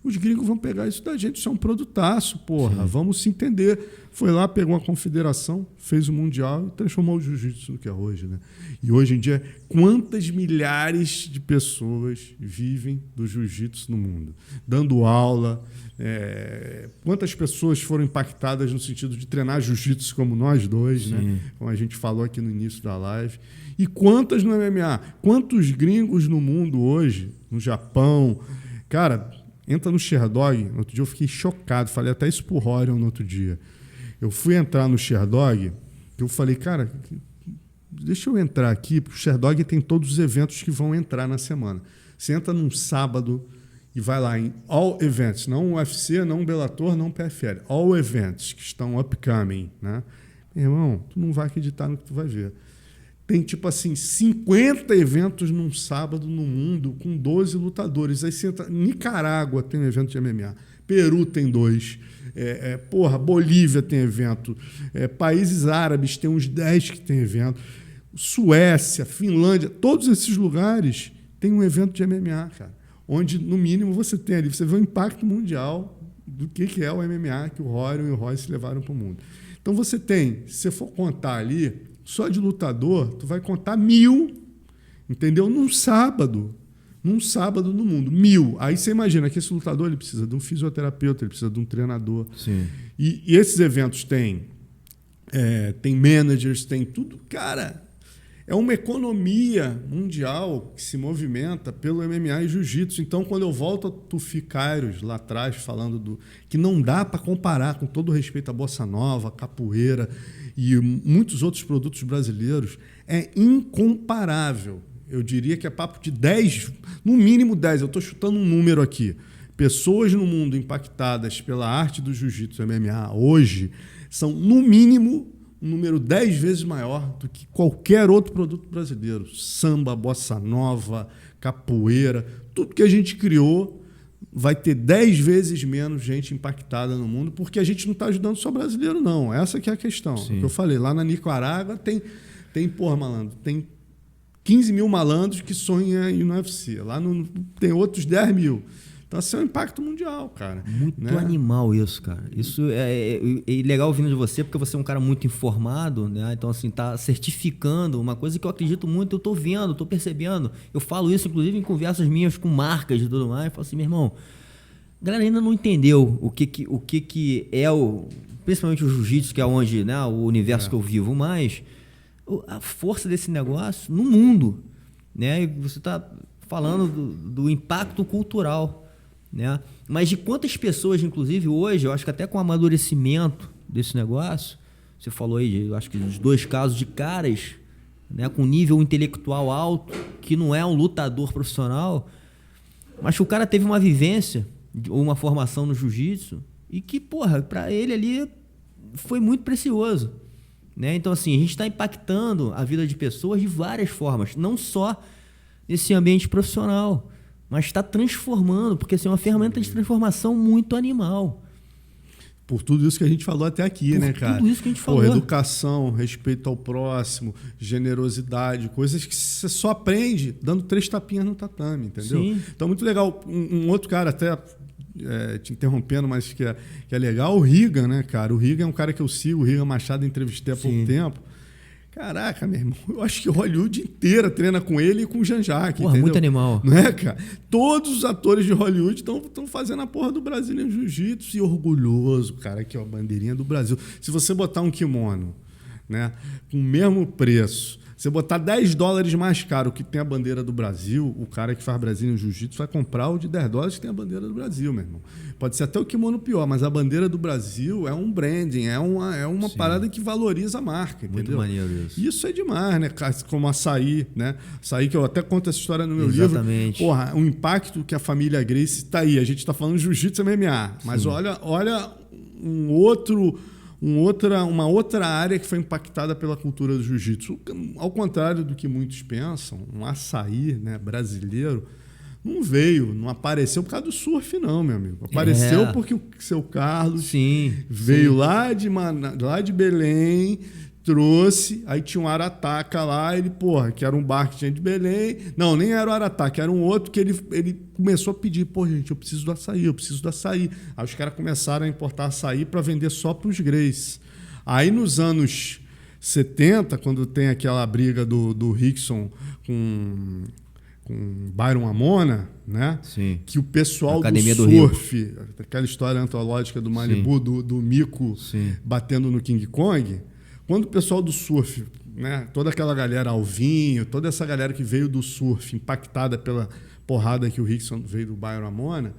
os gringos vão pegar isso da gente, isso é um produtaço, porra, sim, vamos se entender. Foi lá, pegou a confederação, fez o Mundial e transformou o jiu-jitsu no que é hoje, né? E hoje em dia, quantas milhares de pessoas vivem do jiu-jitsu no mundo? Dando aula, quantas pessoas foram impactadas no sentido de treinar jiu-jitsu como nós dois, né? Como a gente falou aqui no início da live. E quantas no MMA? Quantos gringos no mundo hoje, no Japão? Cara, entra no Sherdog. No outro dia eu fiquei chocado. Falei até isso pro Rorion no outro dia. Eu fui entrar no Sherdog, eu falei, cara, deixa eu entrar aqui, porque o Sherdog tem todos os eventos que vão entrar na semana. Você entra num sábado e vai lá em All Events, não UFC, não Bellator, não PFL. All Events, que estão upcoming, né? Meu irmão, tu não vai acreditar no que tu vai ver. Tem, tipo assim, 50 eventos num sábado no mundo com 12 lutadores. Aí você entra... Nicarágua tem um evento de MMA. Peru tem 2. Bolívia tem evento. Países árabes tem uns 10 que tem evento. Suécia, Finlândia, todos esses lugares têm um evento de MMA, cara. Onde, no mínimo, você tem ali... Você vê o impacto mundial do que é o MMA que o Rorion e o Royce levaram para o mundo. Então, você tem... Se você for contar ali... Só de lutador, tu vai contar 1.000, entendeu? Num sábado no mundo, 1.000. Aí você imagina que esse lutador ele precisa de um fisioterapeuta, ele precisa de um treinador. Sim. E esses eventos tem managers, tem tudo. Cara, é uma economia mundial que se movimenta pelo MMA e jiu-jitsu. Então, quando eu volto a Tufi Kairos, lá atrás, falando que não dá para comparar, com todo respeito à bossa nova, à capoeira e muitos outros produtos brasileiros, é incomparável. Eu diria que é papo de 10, no mínimo 10, eu estou chutando um número aqui. Pessoas no mundo impactadas pela arte do jiu-jitsu MMA hoje são, no mínimo, um número 10 vezes maior do que qualquer outro produto brasileiro. Samba, bossa nova, capoeira, tudo que a gente criou vai ter 10 vezes menos gente impactada no mundo, porque a gente não está ajudando só brasileiro, não. Essa que é a questão. O que eu falei, lá na Nicarágua tem 15 mil malandros que sonham em ir no UFC. Lá tem outros 10 mil. Então, assim, é um impacto mundial, cara. Muito animal isso, cara. Isso é legal vindo de você, porque você é um cara muito informado, né? Então, assim, tá certificando uma coisa que eu acredito muito, eu tô vendo, tô percebendo. Eu falo isso, inclusive, em conversas minhas com marcas e tudo mais. Eu falo assim, meu irmão, a galera ainda não entendeu o que é principalmente o jiu-jitsu, que é onde, né, o universo que eu vivo mais, a força desse negócio no mundo, né? E você tá falando do impacto cultural, né? Mas de quantas pessoas, inclusive hoje, eu acho que até com o amadurecimento desse negócio, você falou aí, eu acho que dos 2 casos de caras, né, com nível intelectual alto, que não é um lutador profissional, mas que o cara teve uma vivência ou uma formação no jiu-jitsu e que, porra, para ele ali foi muito precioso, né? Então, assim, a gente está impactando a vida de pessoas de várias formas, não só nesse ambiente profissional, mas está transformando, porque assim, é uma ferramenta de transformação muito animal. Por tudo isso que a gente falou até aqui, né, cara? Tudo isso que a gente falou. Educação, respeito ao próximo, generosidade, coisas que você só aprende dando 3 tapinhas no tatame, entendeu? Sim. Então, muito legal. Um outro cara, até te interrompendo, mas que é legal, o Riga, né, cara? O Riga é um cara que eu sigo, o Riga Machado, entrevistei há pouco tempo. Caraca, meu irmão, eu acho que Hollywood inteira treina com ele e com o Jean-Jacques, entendeu? Muito animal. Não é, cara? Todos os atores de Hollywood estão fazendo a porra do Brazilian Jiu-Jitsu e orgulhoso, cara, aqui, ó, a bandeirinha do Brasil. Se você botar um kimono, né, com o mesmo preço, você botar $10 mais caro que tem a bandeira do Brasil, o cara que faz Brazilian Jiu-Jitsu vai comprar o de $10 que tem a bandeira do Brasil, meu irmão. Pode ser até o kimono pior, mas a bandeira do Brasil é um branding, é uma parada que valoriza a marca, entendeu? Muito maneiro isso. Isso é demais, né? Como açaí, né? Açaí, que eu até conto essa história no meu Exatamente. livro. Porra, o impacto que a família Gracie está aí. A gente está falando de jiu-jitsu e MMA, mas olha uma outra área que foi impactada pela cultura do jiu-jitsu. Ao contrário do que muitos pensam, um açaí, né, brasileiro não apareceu por causa do surf, não, meu amigo. Apareceu porque o seu Carlos veio lá de Belém, trouxe, aí tinha um Arataca lá, que era um bar que tinha de Belém. Não, nem era o Arataca, era um outro que ele começou a pedir, gente, eu preciso do açaí. Aí os caras começaram a importar açaí para vender só para os Gracie. Aí nos anos 70, quando tem aquela briga do Rickson com Byron Amona, né? Sim. Que o pessoal Academia do surf, aquela história antológica do Malibu, do Mico batendo no King Kong, quando o pessoal do surf, né, toda aquela galera Alvinho, toda essa galera que veio do surf impactada pela porrada que o Rickson veio do Byron Amona,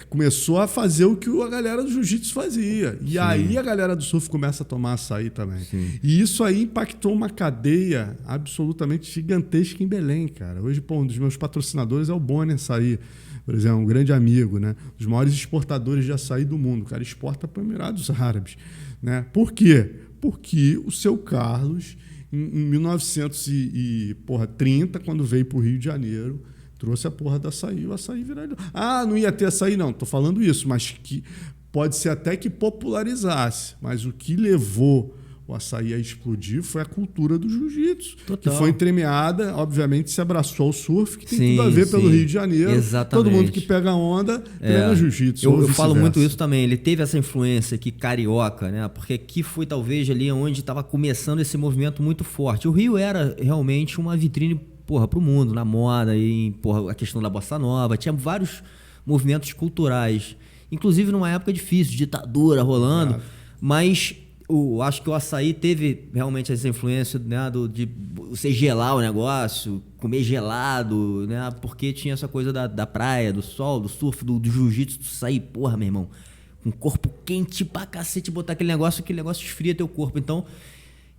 começou a fazer o que a galera do jiu-jitsu fazia. E aí a galera do surf começa a tomar açaí também. Sim. E isso aí impactou uma cadeia absolutamente gigantesca em Belém, cara. Hoje, um dos meus patrocinadores é o Bonner Açaí, por exemplo, um grande amigo, né? Dos maiores exportadores de açaí do mundo. O cara exporta para os Emirados Árabes. Né? Por quê? Porque o seu Carlos, em 1930, quando veio para o Rio de Janeiro, trouxe a porra do açaí, o açaí viralizou. Não ia ter açaí, não. Estou falando isso, mas que pode ser até que popularizasse. Mas o que levou o açaí a explodir foi a cultura do jiu-jitsu, que foi entremeada, obviamente se abraçou ao surf, que tem tudo a ver pelo Rio de Janeiro. Exatamente. Todo mundo que pega onda treina jiu-jitsu. Eu falo muito isso também. Ele teve essa influência aqui carioca, né? Porque aqui foi talvez ali onde estava começando esse movimento muito forte. O Rio era realmente uma vitrine para o mundo, na moda, e a questão da bossa nova. Tinha vários movimentos culturais, inclusive numa época difícil, ditadura rolando, mas acho que o açaí teve realmente essa influência, né, de você gelar o negócio, comer gelado, né, porque tinha essa coisa da praia, do sol, do surf, do jiu-jitsu, tu sair, meu irmão, com o corpo quente pra cacete, botar aquele negócio esfria teu corpo. Então,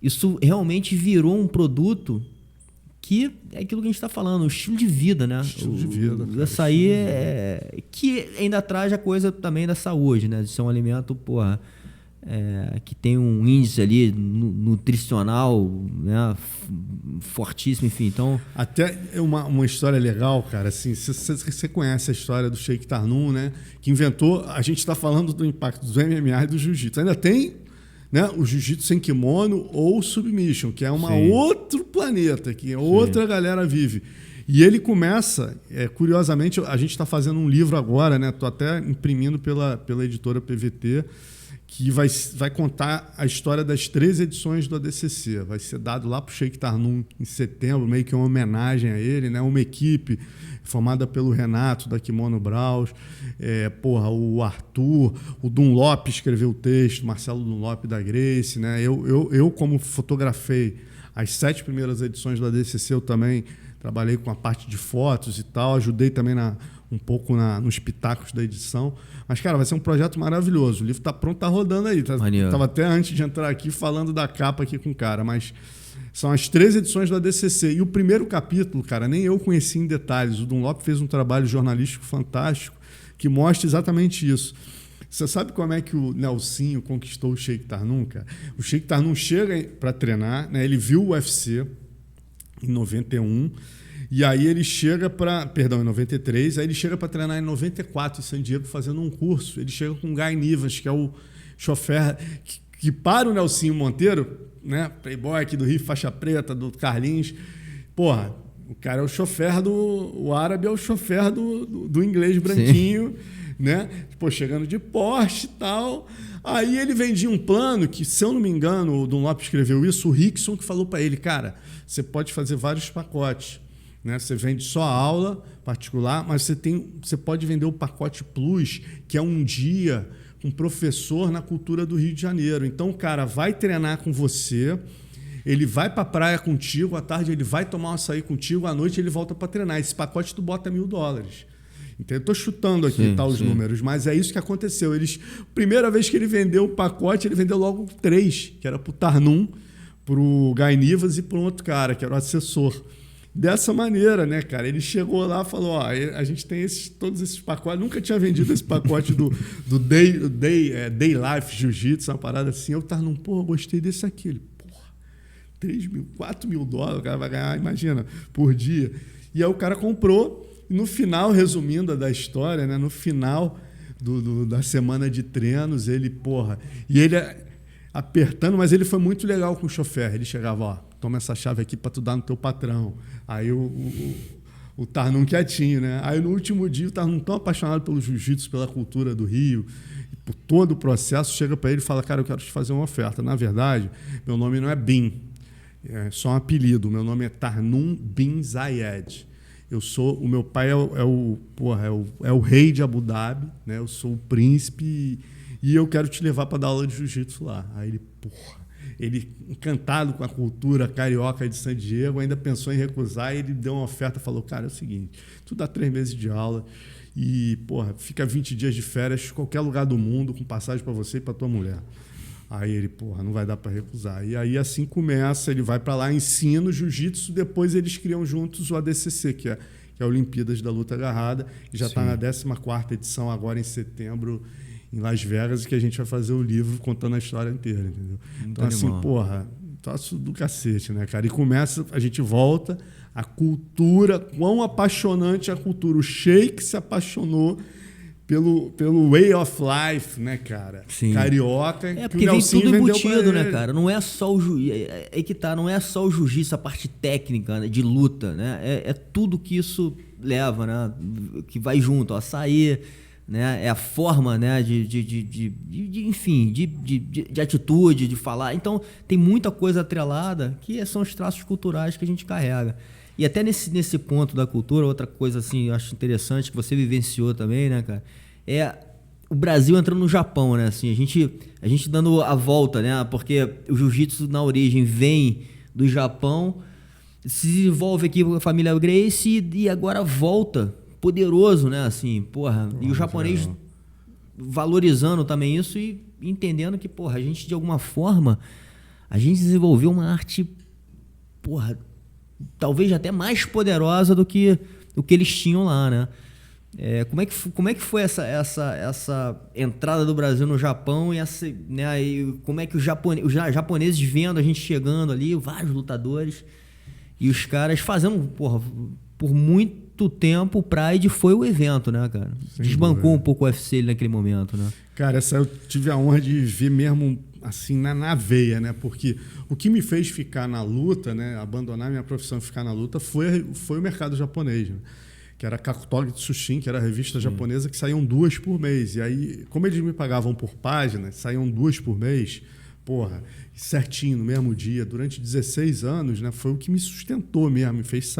isso realmente virou um produto que é aquilo que a gente está falando, o estilo de vida, né? Estilo de vida. O açaí que ainda traz a coisa também da saúde, né? De ser um alimento, que tem um índice ali nutricional, né, fortíssimo, enfim. Então, até uma história legal, cara, assim, você conhece a história do Sheik Tarnum, né, que inventou, a gente está falando do impacto do MMA e do jiu-jitsu. Ainda tem, né, o jiu-jitsu sem kimono ou submission, que é outro planeta, que outra galera vive. E ele começa, curiosamente, a gente está fazendo um livro agora, né, estou até imprimindo pela editora PVT, que vai contar a história das 3 edições do ADCC. Vai ser dado lá para o Sheik Tarnum em setembro, meio que uma homenagem a ele, né? Uma equipe formada pelo Renato, da Kimono Braus, o Arthur, o Dunlop escreveu o texto, Marcelo Dunlop da Grace, né? Eu como fotografei as 7 primeiras edições do ADCC, eu também trabalhei com a parte de fotos e tal, ajudei também um pouco nos pitacos da edição. Mas, cara, vai ser um projeto maravilhoso. O livro está pronto, está rodando aí. Estava até antes de entrar aqui falando da capa aqui com o cara. Mas são as 3 edições do ADCC. E o primeiro capítulo, cara, nem eu conheci em detalhes. O Dunlop fez um trabalho jornalístico fantástico que mostra exatamente isso. Você sabe como é que o Nelsinho conquistou o Sheik Tarnum, cara? O Sheik Tarnum chega para treinar, né? Ele viu o UFC em 91. E aí ele chega em 93, aí ele chega para treinar em 94 em San Diego fazendo um curso. Ele chega com o Guy Nivas, que é o chofer que para o Nelsinho Monteiro, né, playboy aqui do Rio, faixa preta, do Carlinhos. Porra, o cara é o chofer o árabe é o chofer do inglês branquinho, né? Chegando de Porsche e tal. Aí ele vendia um plano que, se eu não me engano, o Dunlop escreveu isso, o Rickson que falou para ele, cara, você pode fazer vários pacotes. Né? Você vende só a aula particular, mas você pode vender o pacote Plus, que é um dia com professor na cultura do Rio de Janeiro. Então o cara vai treinar com você, ele vai para a praia contigo, à tarde ele vai tomar um açaí contigo, à noite ele volta para treinar. Esse pacote tu bota $1.000. Então, eu estou chutando aqui os números, mas é isso que aconteceu. Primeira vez que ele vendeu o pacote, ele vendeu logo 3, que era para o Tarnum, para o Guy Nivas e para um outro cara, que era o assessor. Dessa maneira, né, cara? Ele chegou lá e falou, a gente tem todos esses pacotes, nunca tinha vendido esse pacote do Day Life Jiu-Jitsu, uma parada assim. Eu tava gostei desse aqui. Ele, $3.000, $4.000, o cara vai ganhar, imagina, por dia. E aí o cara comprou, e no final, resumindo da história, né, no final da semana de treinos, ele, e ele apertando, mas ele foi muito legal com o chofer. Ele chegava, toma essa chave aqui para tu dar no teu patrão. Aí o Tarnum quietinho, né? Aí no último dia o Tarnum tão apaixonado pelo jiu-jitsu, pela cultura do Rio, por todo o processo, chega para ele e fala, cara, eu quero te fazer uma oferta. Na verdade, meu nome não é Bin, é só um apelido. Meu nome é Tarnum Bin Zayed. O meu pai é o rei de Abu Dhabi, né? Eu sou o príncipe e eu quero te levar para dar aula de jiu-jitsu lá. Aí ele, ele, encantado com a cultura carioca de San Diego, ainda pensou em recusar e ele deu uma oferta, falou, cara, é o seguinte, tu dá 3 meses de aula e, porra, fica 20 dias de férias em qualquer lugar do mundo com passagem para você e para tua mulher. Aí ele, porra, não vai dar para recusar. E aí assim começa, ele vai para lá, ensina o jiu-jitsu, depois eles criam juntos o ADCC, que é a Olimpíadas da Luta Agarrada, e já está na 14ª edição agora em setembro em Las Vegas, que a gente vai fazer o livro contando a história inteira, entendeu? Então assim, porra, troço do cacete, né, cara? E começa, a gente volta, a cultura, quão apaixonante a cultura. O Sheik se apaixonou pelo way of life, né, cara? Sim. Carioca. Porque vem tudo embutido, né, cara? Não é só o não é só o jiu-jitsu, a parte técnica, né, de luta, né? É tudo que isso leva, né? Que vai junto, o açaí, né? É a forma, né? Enfim, de atitude, de falar. Então, tem muita coisa atrelada que são os traços culturais que a gente carrega. E até nesse ponto da cultura, outra coisa assim, eu acho interessante, que você vivenciou também, né, cara? É o Brasil entrando no Japão, né? Assim, a gente dando a volta, né? Porque o jiu-jitsu na origem vem do Japão, se desenvolve aqui com a família Gracie e agora volta poderoso, né? Assim, porra. E o japonês valorizando também isso e entendendo que, porra, a gente de alguma forma, a gente desenvolveu uma arte, porra, talvez até mais poderosa do que o que eles tinham lá, né? Como é que foi essa entrada do Brasil no Japão e né, e como é que os japoneses vendo a gente chegando ali, vários lutadores, e os caras fazendo, porra, por muito tempo o Pride foi o evento, né, cara? Desbancou um pouco o UFC naquele momento, né? Cara, essa eu tive a honra de ver mesmo assim na veia, né? Porque o que me fez ficar na luta, né, abandonar minha profissão e ficar na luta foi o mercado japonês, né? Que era a Kakutogi Tsushin, que era a revista japonesa, que saíam 2 por mês. E aí, como eles me pagavam por página, saíam 2 por mês, porra, certinho, no mesmo dia, durante 16 anos, né, foi o que me sustentou mesmo, me fez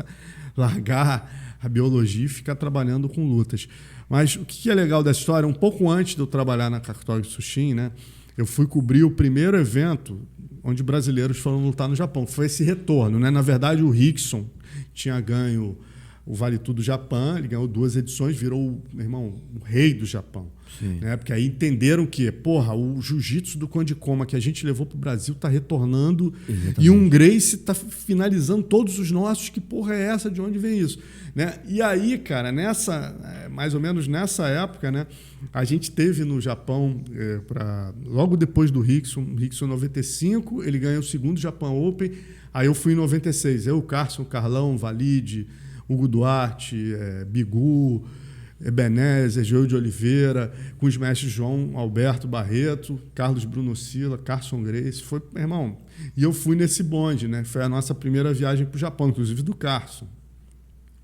largar a biologia e ficar trabalhando com lutas. Mas o que é legal dessa história, um pouco antes de eu trabalhar na Kakutogi Tsushin, né, eu fui cobrir o primeiro evento onde brasileiros foram lutar no Japão. Foi esse retorno, né? Na verdade, o Rickson tinha ganho o Vale Tudo Japão, ele ganhou 2 edições, virou, meu irmão, o rei do Japão. Né? Porque aí entenderam que, porra, o jiu-jitsu do Conde Koma que a gente levou para o Brasil está retornando. Exatamente. E um Gracie está finalizando todos os nossos. Que porra é essa? De onde vem isso? Né? E aí, cara, mais ou menos nessa época, né, a gente teve no Japão, logo depois do Rickson 95, ele ganhou o 2º Japan Open, aí eu fui em 96, eu, Carson, Carlão, Valide, Hugo Duarte, Bigu, Ebenezer, Joel de Oliveira, com os mestres João Alberto Barreto, Carlos Bruno Sila, Carson Gracie, foi, meu irmão, e eu fui nesse bonde, né? Foi a nossa primeira viagem para o Japão, inclusive do Carson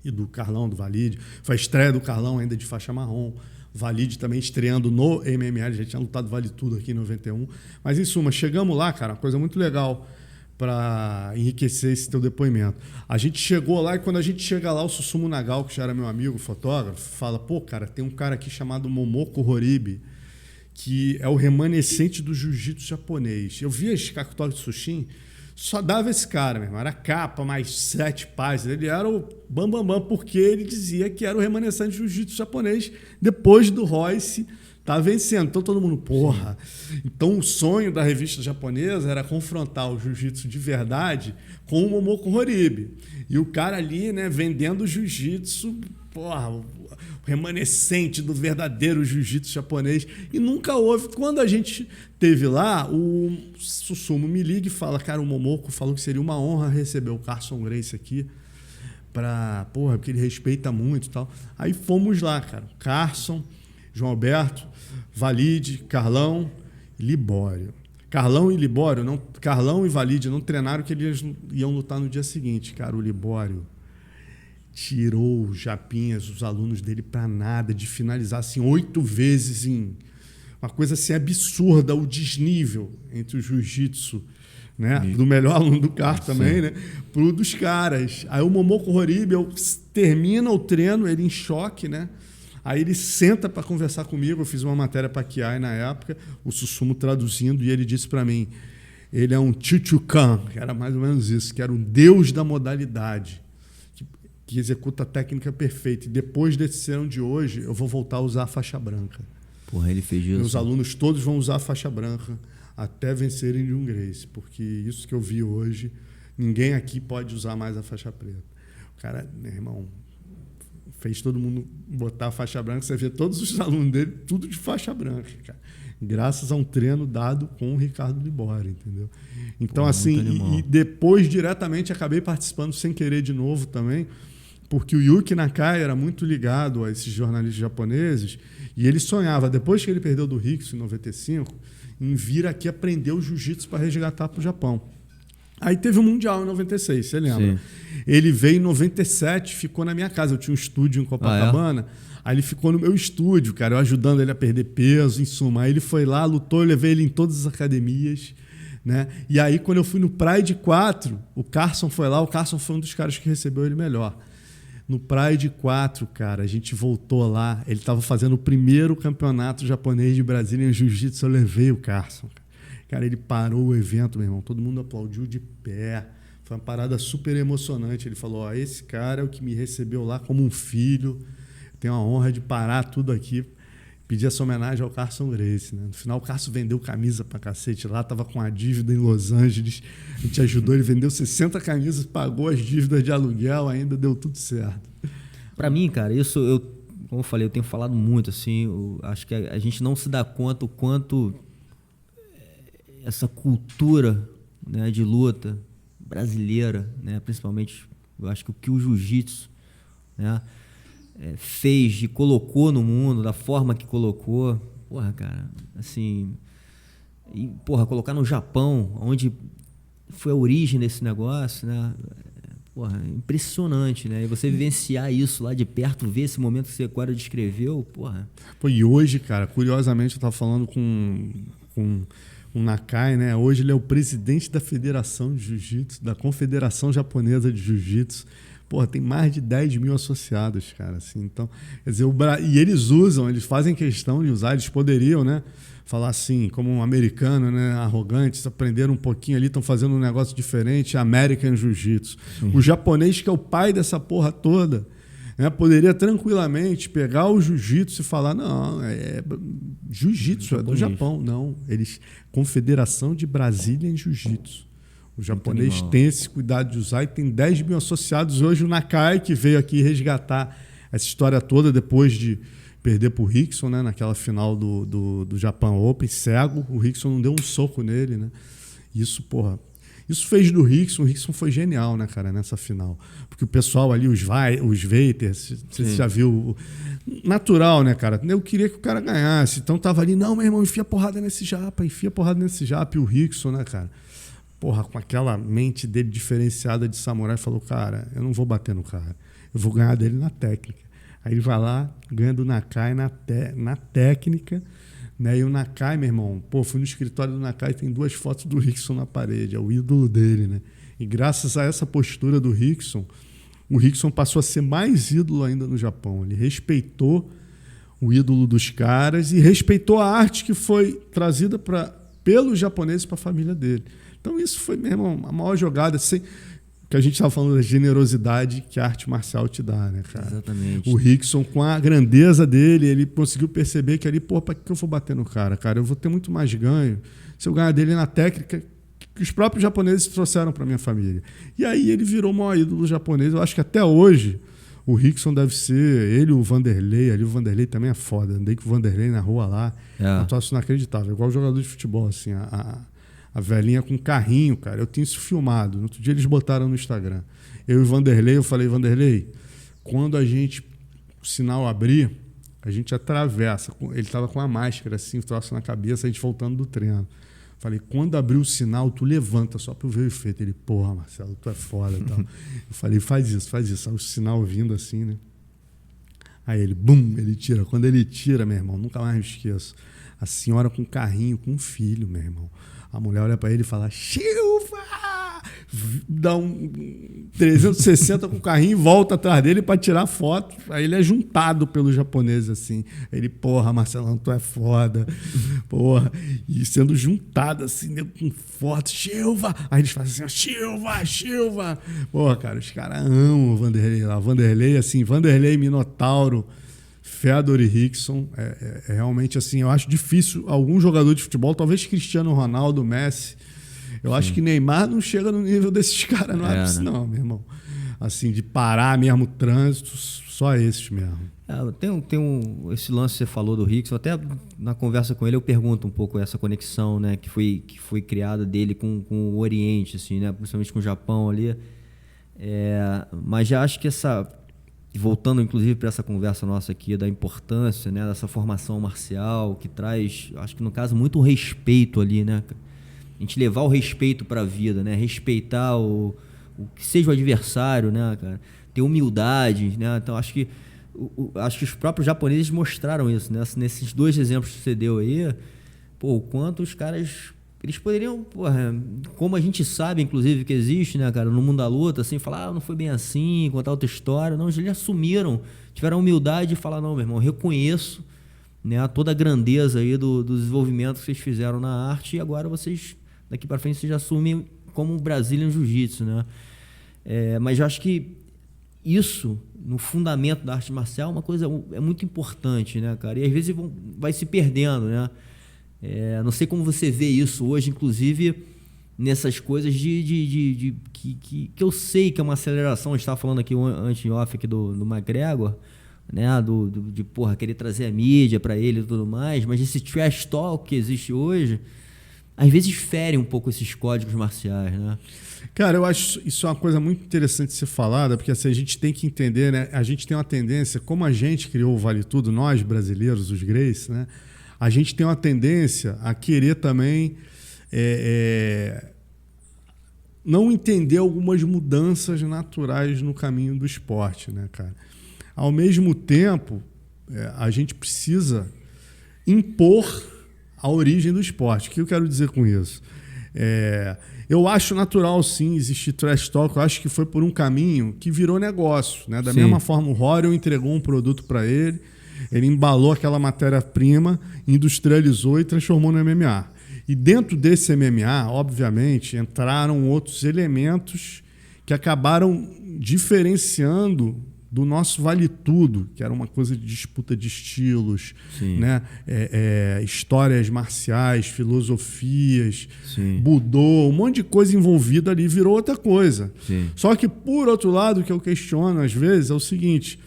e do Carlão, do Valide, foi a estreia do Carlão ainda de faixa marrom, Valide também estreando no MMA, já tinha lutado Vale Tudo aqui em 91, mas em suma, chegamos lá, cara, uma coisa muito legal para enriquecer esse teu depoimento. A gente chegou lá e quando a gente chega lá, o Susumu Nagao, que já era meu amigo, fotógrafo, fala, pô, cara, tem um cara aqui chamado Momoko Horibi, que é o remanescente do jiu-jitsu japonês. Eu vi as Kakutogi Tsushin, só dava esse cara, meu irmão. Era capa, mais 7 páginas. Ele era o bambambam, porque ele dizia que era o remanescente do jiu-jitsu japonês depois do Royce tá vencendo. Então todo mundo, porra. Então o sonho da revista japonesa era confrontar o jiu-jitsu de verdade com o Momoko Horibi. E o cara ali, né, vendendo o jiu-jitsu, porra, o remanescente do verdadeiro jiu-jitsu japonês. E nunca houve. Quando a gente teve lá, o Susumu me liga e fala, cara, o Momoko falou que seria uma honra receber o Carson Gracie aqui. Porque ele respeita muito e tal. Aí fomos lá, cara. Carson, João Alberto, Valide, Carlão e Libório. Carlão e Valide não treinaram que eles iam lutar no dia seguinte. Cara, o Libório tirou os japinhas, os alunos dele para nada, de finalizar assim 8 vezes em uma coisa assim absurda, o desnível entre o jiu-jitsu, né, do melhor aluno do Carson também, né, pro dos caras. Aí o Momoko Horibi termina o treino, ele em choque, né? Aí ele senta para conversar comigo, eu fiz uma matéria para a Kiai na época, o Susumu traduzindo, e ele disse para mim, ele é um Chuchucan, que era mais ou menos isso, que era um deus da modalidade, que executa a técnica perfeita. E depois desse ano de hoje, eu vou voltar a usar a faixa branca. Porra, ele fez isso. Meus alunos todos vão usar a faixa branca até vencerem de um Gracie, porque isso que eu vi hoje, ninguém aqui pode usar mais a faixa preta. O cara, meu irmão, fez todo mundo botar a faixa branca. Você vê todos os alunos dele, tudo de faixa branca, cara. Graças a um treino dado com o Ricardo Libori, entendeu? Então, assim, e depois diretamente acabei participando sem querer de novo também, porque o Yuki Nakai era muito ligado a esses jornalistas japoneses e ele sonhava, depois que ele perdeu do Rickson em 95, em vir aqui aprender o jiu-jitsu para resgatar para o Japão. Aí teve o Mundial em 96, você lembra? Sim. Ele veio em 97, ficou na minha casa. Eu tinha um estúdio em Copacabana. Aí ele ficou no meu estúdio, cara, eu ajudando ele a perder peso, em suma. Aí ele foi lá, lutou, eu levei ele em todas as academias, né? E aí, quando eu fui no Pride 4, o Carson foi lá, o Carson foi um dos caras que recebeu ele melhor. No Pride 4, cara, a gente voltou lá, ele estava fazendo o primeiro campeonato japonês de Brasília em Jiu-Jitsu, eu levei o Carson. Cara, ele parou o evento, meu irmão, todo mundo aplaudiu de pé. Foi uma parada super emocionante. Ele falou, esse cara é o que me recebeu lá como um filho. Tenho a honra de parar tudo aqui, pedir essa homenagem ao Carson Gracie, né? No final, o Carson vendeu camisa pra cacete lá, tava com a dívida em Los Angeles, a gente ajudou, ele vendeu 60 camisas, pagou as dívidas de aluguel, ainda deu tudo certo. Pra mim, cara, isso, como eu falei, eu tenho falado muito, assim, acho que a gente não se dá conta o quanto essa cultura, né, de luta brasileira, né, principalmente, eu acho que o que o jiu-jitsu, né, fez e colocou no mundo, da forma que colocou, porra, cara, assim, e, porra, colocar no Japão, onde foi a origem desse negócio, né, porra, impressionante, né, e você vivenciar isso lá de perto, ver esse momento que você agora descreveu, porra. Pô, e hoje, cara, curiosamente, eu tava falando com o Nakai, né, hoje ele é o presidente da Federação de Jiu-Jitsu, da Confederação Japonesa de Jiu-Jitsu. Porra, tem mais de 10 mil associados, cara. Assim, então, quer dizer, e eles usam, eles fazem questão de usar, eles poderiam, né, falar assim, como um americano, né, arrogante, aprenderam um pouquinho ali, estão fazendo um negócio diferente, American Jiu-Jitsu. O japonês, que é o pai dessa porra toda, né, poderia tranquilamente pegar o jiu-jitsu e falar, não, jiu-jitsu é do Japão. Não, eles, Confederação de Brasília em Jiu-Jitsu. O japonês tem esse cuidado de usar e tem 10 mil associados. Hoje o Nakai, que veio aqui resgatar essa história toda depois de perder para o Rickson, né, naquela final do Japan Open, cego. O Rickson não deu um soco nele, né? Isso, porra, isso fez do Rickson. O Rickson foi genial, né, cara, nessa final. Porque o pessoal ali, os Veiters, você já viu, natural, né, cara? Eu queria que o cara ganhasse. Então tava ali, não, meu irmão, enfia porrada nesse japa. E o Rickson, né, cara? Porra, com aquela mente dele diferenciada de samurai, falou, cara, eu não vou bater no cara, eu vou ganhar dele na técnica. Aí ele vai lá, ganha do Nakai na técnica, né? E o Nakai, meu irmão, fui no escritório do Nakai e tem 2 fotos do Rickson na parede, é o ídolo dele, né? E graças a essa postura do Rickson, o Rickson passou a ser mais ídolo ainda no Japão. Ele respeitou o ídolo dos caras e respeitou a arte que foi trazida pelos japoneses para a família dele. Então isso foi mesmo a maior jogada, assim, que a gente estava falando da generosidade que a arte marcial te dá, né, cara? Exatamente. O Rickson, com a grandeza dele, ele conseguiu perceber que ali, para que eu vou bater no cara? Cara, eu vou ter muito mais ganho se eu ganhar dele na técnica que os próprios japoneses trouxeram para minha família. E aí ele virou o maior ídolo japonês. Eu acho que até hoje o Rickson deve ser ele, o Vanderlei. Ali o Vanderlei também é foda. Andei com o Vanderlei na rua lá. Um troço inacreditável. Igual jogador de futebol, assim, a velhinha com carrinho, cara. Eu tinha isso filmado. No outro dia eles botaram no Instagram. Eu e o Vanderlei, eu falei, Vanderlei, quando o sinal abrir, a gente atravessa. Ele estava com a máscara, assim, o troço na cabeça, a gente voltando do treino. Falei, quando abrir o sinal, tu levanta só para eu ver o efeito. Ele, porra, Marcelo, tu é foda e tal. Eu falei, faz isso. Aí o sinal vindo assim, né? Aí ele, bum, ele tira. Quando ele tira, meu irmão, nunca mais me esqueço. A senhora com carrinho, com um filho, meu irmão. A mulher olha para ele e fala, Silva, dá um 360 com o carrinho e volta atrás dele para tirar foto. Aí ele é juntado pelos japoneses, assim. Ele, porra, Marcelão, tu é foda. Porra. E sendo juntado, assim, com foto. Silva! Aí eles fazem assim, Silva! Porra, cara, os caras amam o Vanderlei lá. Vanderlei, assim, Vanderlei, Minotauro, Fedor e Rickson. É realmente, assim, eu acho difícil algum jogador de futebol, talvez Cristiano Ronaldo, Messi. Eu acho que Neymar não chega no nível desses caras no ápice, não, meu irmão. Assim, de parar mesmo o trânsito, só esses mesmo. Esse lance que você falou do Rickson, até na conversa com ele eu pergunto um pouco essa conexão, né, que foi criada dele com o Oriente, assim, né, principalmente com o Japão ali. Mas já acho que voltando inclusive para essa conversa nossa aqui, da importância, né, dessa formação marcial que traz, acho que no caso, muito respeito ali, né, a gente levar o respeito para a vida, né? Respeitar o que seja o adversário, né, cara? Ter humildade, né? Então acho que os próprios japoneses mostraram isso, né? Nesses dois exemplos que você deu aí, o quanto os caras, eles poderiam, como a gente sabe, inclusive, que existe, né, cara, no mundo da luta, assim, falar, não foi bem assim, contar outra história. Não, eles assumiram, tiveram a humildade de falar, não, meu irmão, eu reconheço, né, toda a grandeza aí do desenvolvimento que vocês fizeram na arte, e agora vocês, daqui para frente, vocês assumem como Brazilian Jiu-Jitsu, né? Mas eu acho que isso, no fundamento da arte marcial, uma coisa é muito importante, né, cara? E às vezes vai se perdendo, né? Não sei como você vê isso hoje, inclusive nessas coisas que eu sei que é uma aceleração. A gente estava falando aqui antes em off aqui do McGregor, né? De querer trazer a mídia para ele e tudo mais, mas esse trash talk que existe hoje, às vezes fere um pouco esses códigos marciais, né? Cara, eu acho isso uma coisa muito interessante de ser falada, porque assim, a gente tem que entender, né? A gente tem uma tendência, como a gente criou o Vale Tudo, nós brasileiros, os Grace, né? A gente tem uma tendência a querer também não entender algumas mudanças naturais no caminho do esporte, né, cara? Ao mesmo tempo, a gente precisa impor a origem do esporte. O que eu quero dizer com isso? Eu acho natural, sim, existir trash talk. Eu acho que foi por um caminho que virou negócio, né? Da mesma forma, o Horion entregou um produto para ele, ele embalou aquela matéria-prima, industrializou e transformou no MMA. E dentro desse MMA, obviamente, entraram outros elementos que acabaram diferenciando do nosso Vale Tudo, que era uma coisa de disputa de estilos, né? Histórias marciais, filosofias, Budô, um monte de coisa envolvida ali, virou outra coisa. Só que, por outro lado, o que eu questiono às vezes é o seguinte: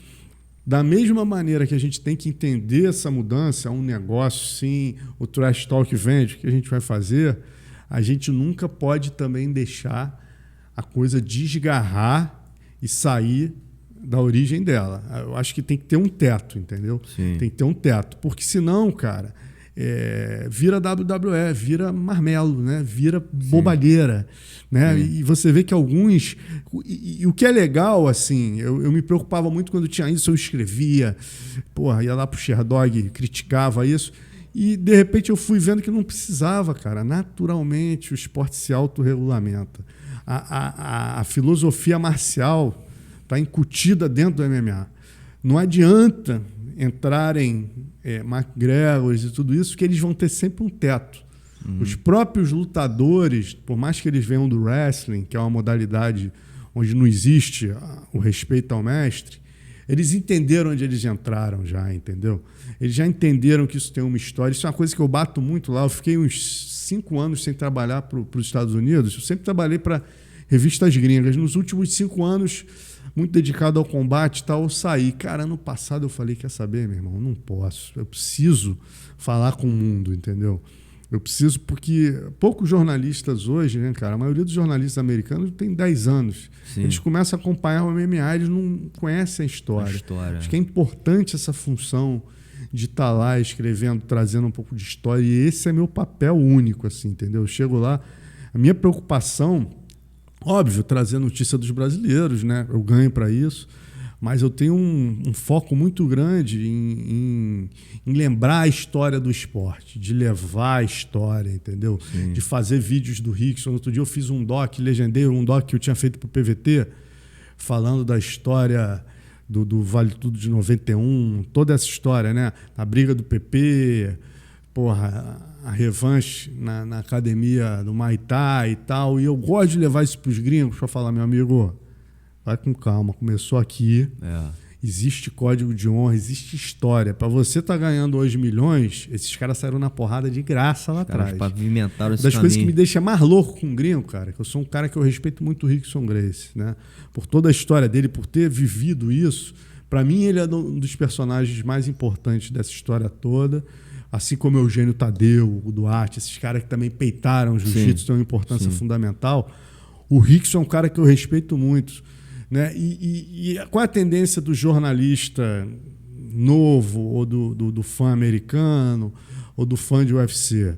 da mesma maneira que a gente tem que entender essa mudança, é um negócio, sim, o trash talk vende, o que a gente vai fazer, a gente nunca pode também deixar a coisa desgarrar e sair da origem dela. Eu acho que tem que ter um teto, entendeu? Tem que ter um teto, porque senão, cara, vira WWE, vira marmelo, né? Vira bobalheira, né? E você vê que alguns... E o que é legal, assim, eu me preocupava muito quando tinha isso, eu escrevia, ia lá pro Sherdog, criticava isso, e de repente eu fui vendo que não precisava, cara. Naturalmente o esporte se autorregulamenta. A filosofia marcial está incutida dentro do MMA. Não adianta entrarem McGregors e tudo isso, que eles vão ter sempre um teto. Os próprios lutadores, por mais que eles venham do wrestling, que é uma modalidade onde não existe o respeito ao mestre, eles entenderam onde eles entraram já, entendeu? Eles já entenderam que isso tem uma história. Isso é uma coisa que eu bato muito lá. Eu fiquei uns 5 anos sem trabalhar para os Estados Unidos. Eu sempre trabalhei para revistas gringas. Nos últimos 5 anos, muito dedicado ao combate e tal, eu saí. Cara, ano passado eu falei, quer saber, meu irmão? Não posso. Eu preciso falar com o mundo, entendeu? Eu preciso, porque poucos jornalistas hoje, né, cara? A maioria dos jornalistas americanos tem 10 anos. Eles começam a acompanhar o MMA, eles não conhecem a história. Acho que é importante essa função de estar lá escrevendo, trazendo um pouco de história. E esse é meu papel único, assim, entendeu? Eu chego lá, a minha preocupação... Óbvio, trazer notícia dos brasileiros, né? Eu ganho para isso, mas eu tenho um foco muito grande em em lembrar a história do esporte, de levar a história, entendeu? Sim. De fazer vídeos do Rickson. Outro dia eu fiz um doc, legendeiro, um doc que eu tinha feito para o PVT, falando da história do Vale Tudo de 91, toda essa história, né? A briga do PP, porra, a revanche na academia do Muay Thai e tal. E eu gosto de levar isso para os gringos para falar, meu amigo, vai com calma, começou aqui. Existe código de honra, existe história. Para você estar ganhando hoje milhões, esses caras saíram na porrada de graça lá atrás. Pavimentaram esse das caminho. coisas que me deixa mais louco com um gringo, cara, que eu sou um cara que eu respeito muito o Rickson Gracie, né? Por toda a história dele, por ter vivido isso. Para mim, ele é um dos personagens mais importantes dessa história toda. Assim como o Eugênio Tadeu, o Duarte, esses caras que também peitaram o jiu-jitsu, têm uma importância fundamental. O Rickson é um cara que eu respeito muito. Né? E qual é a tendência do jornalista novo, ou do fã americano, ou do fã de UFC?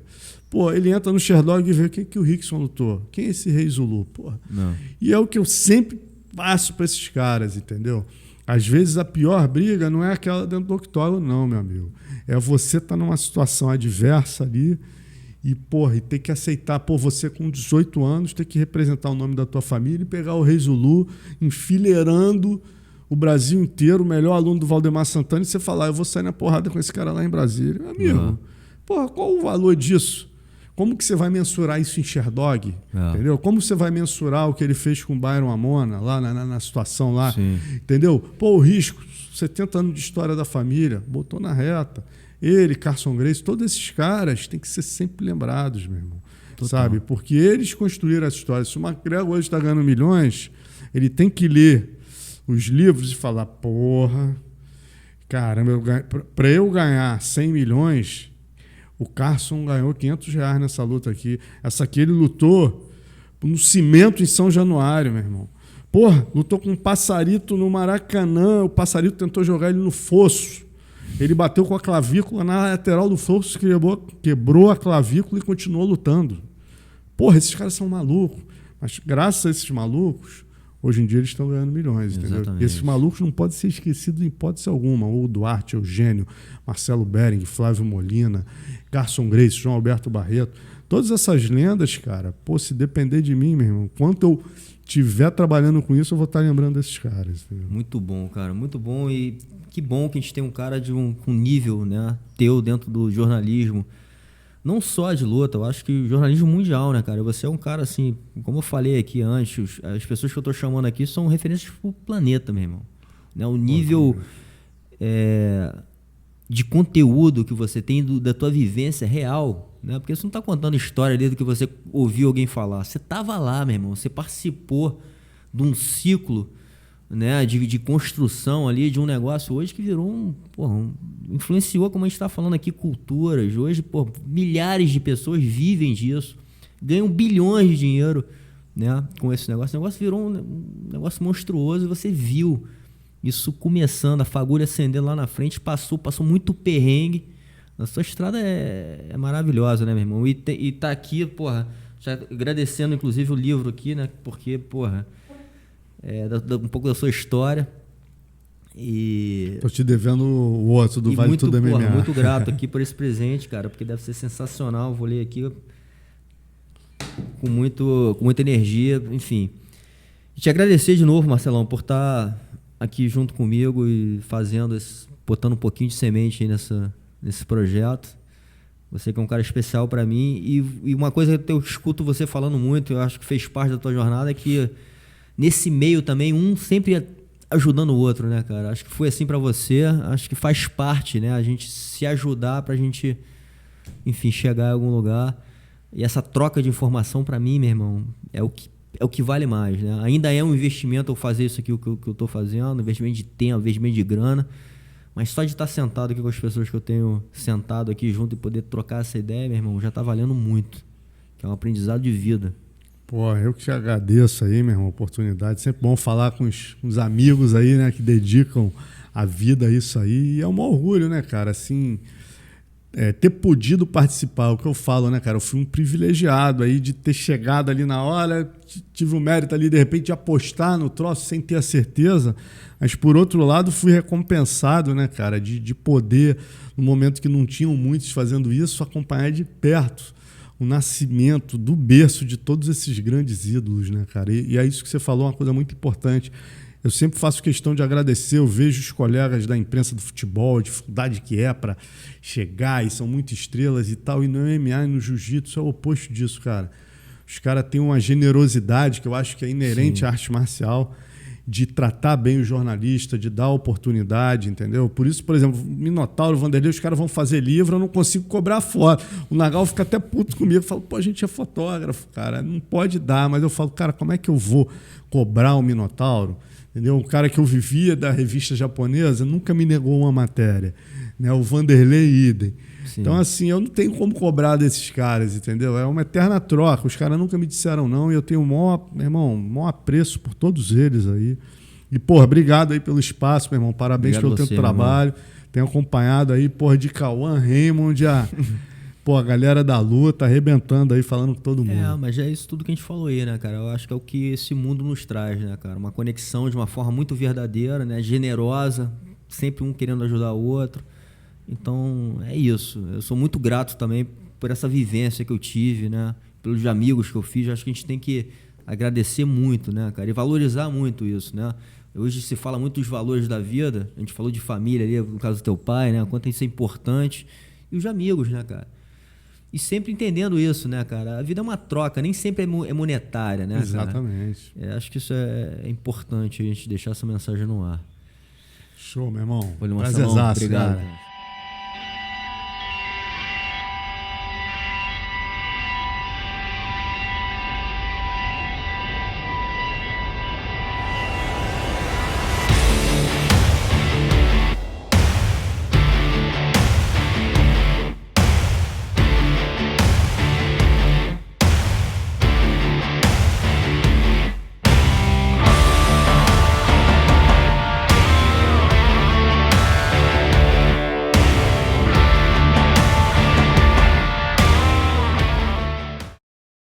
Pô, ele entra no Sherdog e vê quem que o Rickson lutou. Quem é esse Rei Zulu? Pô. E é o que eu sempre passo para esses caras, entendeu? Às vezes a pior briga não é aquela dentro do octógono, não, meu amigo. É você estar numa situação adversa ali e, porra, e ter que aceitar, pô, você com 18 anos, ter que representar o nome da tua família e pegar o Rei Zulu enfileirando o Brasil inteiro, o melhor aluno do Valdemar Santana, e você falar, eu vou sair na porrada com esse cara lá em Brasília. Amigo, porra, qual o valor disso? Como que você vai mensurar isso em Sherdog? Entendeu? Como você vai mensurar o que ele fez com o Byron Amona, lá na situação lá? Entendeu? Pô, o Risco, 70 anos de história da família, botou na reta. Ele, Carson Gracie, todos esses caras têm que ser sempre lembrados, meu irmão. Sabe? Porque eles construíram essa história. Se o McGregor hoje está ganhando milhões, ele tem que ler os livros e falar, porra, caramba, para eu ganhar 100 milhões, o Carson ganhou R$500 nessa luta aqui. Essa aqui ele lutou no cimento em São Januário, meu irmão. Porra, lutou com um Passarito no Maracanã, o Passarito tentou jogar ele no fosso. Ele bateu com a clavícula na lateral do fosso, quebrou a clavícula e continuou lutando. Porra, esses caras são malucos. Mas graças a esses malucos, hoje em dia eles estão ganhando milhões, entendeu? E esses malucos não podem ser esquecidos em hipótese alguma. O Duarte, Eugênio, Marcelo Bering, Flávio Molina, Carson Gracie, João Alberto Barreto. Todas essas lendas, cara, pô, se depender de mim, meu irmão, quanto eu estiver trabalhando com isso, eu vou estar lembrando desses caras. Entendeu? Muito bom, cara, muito bom. E que bom que a gente tem um cara de um nível, né, teu dentro do jornalismo. Não só de luta, eu acho que jornalismo mundial, né, cara? Você é um cara, assim, como eu falei aqui antes, as pessoas que eu tô chamando aqui são referências pro planeta, meu irmão. Né? O nível de conteúdo que você tem da tua vivência real, né? Porque você não tá contando história ali do que você ouviu alguém falar. Você tava lá, meu irmão. Você participou de um ciclo, né, de construção ali de um negócio hoje que virou influenciou, como a gente está falando aqui, culturas. Hoje, milhares de pessoas vivem disso, ganham bilhões de dinheiro, né, com esse negócio. O negócio virou um negócio monstruoso e você viu isso começando, a fagulha acendendo lá na frente, passou muito perrengue. A sua estrada é maravilhosa, né, meu irmão? E tá aqui, porra, já agradecendo inclusive o livro aqui, né, porque, porra, um pouco da sua história. E tô te devendo o outro do Vale Tudo MMA. Muito grato aqui por esse presente, cara, porque deve ser sensacional. Vou ler aqui com muita energia, enfim. E te agradecer de novo, Marcelão, por estar aqui junto comigo e botando um pouquinho de semente aí nesse projeto. Você que é um cara especial para mim. E uma coisa que eu escuto você falando muito, eu acho que fez parte da tua jornada, é que nesse meio também, um sempre ajudando o outro, né, cara? Acho que foi assim para você, acho que faz parte, né? A gente se ajudar pra gente, enfim, chegar em algum lugar. E essa troca de informação, para mim, meu irmão, é o que vale mais, né? Ainda é um investimento eu fazer isso aqui, o que eu tô fazendo, investimento de tempo, investimento de grana, mas só de estar sentado aqui com as pessoas que eu tenho sentado aqui junto e poder trocar essa ideia, meu irmão, já tá valendo muito, que é um aprendizado de vida. Pô, eu que te agradeço aí, meu irmão, a oportunidade. Sempre bom falar com os amigos aí, né, que dedicam a vida a isso aí. E é um orgulho, né, cara? Assim, ter podido participar, o que eu falo, né, cara? Eu fui um privilegiado aí de ter chegado ali na hora, tive o mérito ali, de repente, de apostar no troço sem ter a certeza, mas, por outro lado, fui recompensado, né, cara, de poder, no momento que não tinham muitos fazendo isso, acompanhar de perto o nascimento do berço de todos esses grandes ídolos, né, cara? E é isso que você falou, uma coisa muito importante. Eu sempre faço questão de agradecer, eu vejo os colegas da imprensa do futebol, a dificuldade que é para chegar, e são muito estrelas e tal, e no MMA e no jiu-jitsu é o oposto disso, cara. Os caras têm uma generosidade que eu acho que é inerente à arte marcial, de tratar bem o jornalista, de dar oportunidade, entendeu? Por isso, por exemplo, Minotauro, Vanderlei, os caras vão fazer livro, eu não consigo cobrar foto. O Nagal fica até puto comigo, fala, pô, a gente é fotógrafo, cara, não pode dar, mas eu falo, cara, como é que eu vou cobrar o Minotauro? Entendeu? O cara que eu vivia da revista japonesa nunca me negou uma matéria, né? O Vanderlei idem. Sim. Então, assim, eu não tenho como cobrar desses caras, entendeu? É uma eterna troca. Os caras nunca me disseram não e eu tenho o maior apreço por todos eles aí. E, porra, obrigado aí pelo espaço, meu irmão. Parabéns pelo teu trabalho. Tenho acompanhado aí, porra, de Cauã Raymond, pô, a galera da luta arrebentando aí, falando com todo mundo. Mas é isso tudo que a gente falou aí, né, cara? Eu acho que é o que esse mundo nos traz, né, cara? Uma conexão de uma forma muito verdadeira, né? Generosa, sempre um querendo ajudar o outro. Então, é isso. Eu sou muito grato também por essa vivência que eu tive, né? Pelos amigos que eu fiz. Eu acho que a gente tem que agradecer muito, né, cara? E valorizar muito isso, né? Hoje se fala muito dos valores da vida. A gente falou de família ali, no caso do teu pai, né? O quanto isso é importante. E os amigos, né, cara? E sempre entendendo isso, né, cara? A vida é uma troca, nem sempre é monetária, né, Exatamente. cara? Acho que isso é importante a gente deixar essa mensagem no ar. Show, meu irmão. Prazerzaço, obrigado. Cara.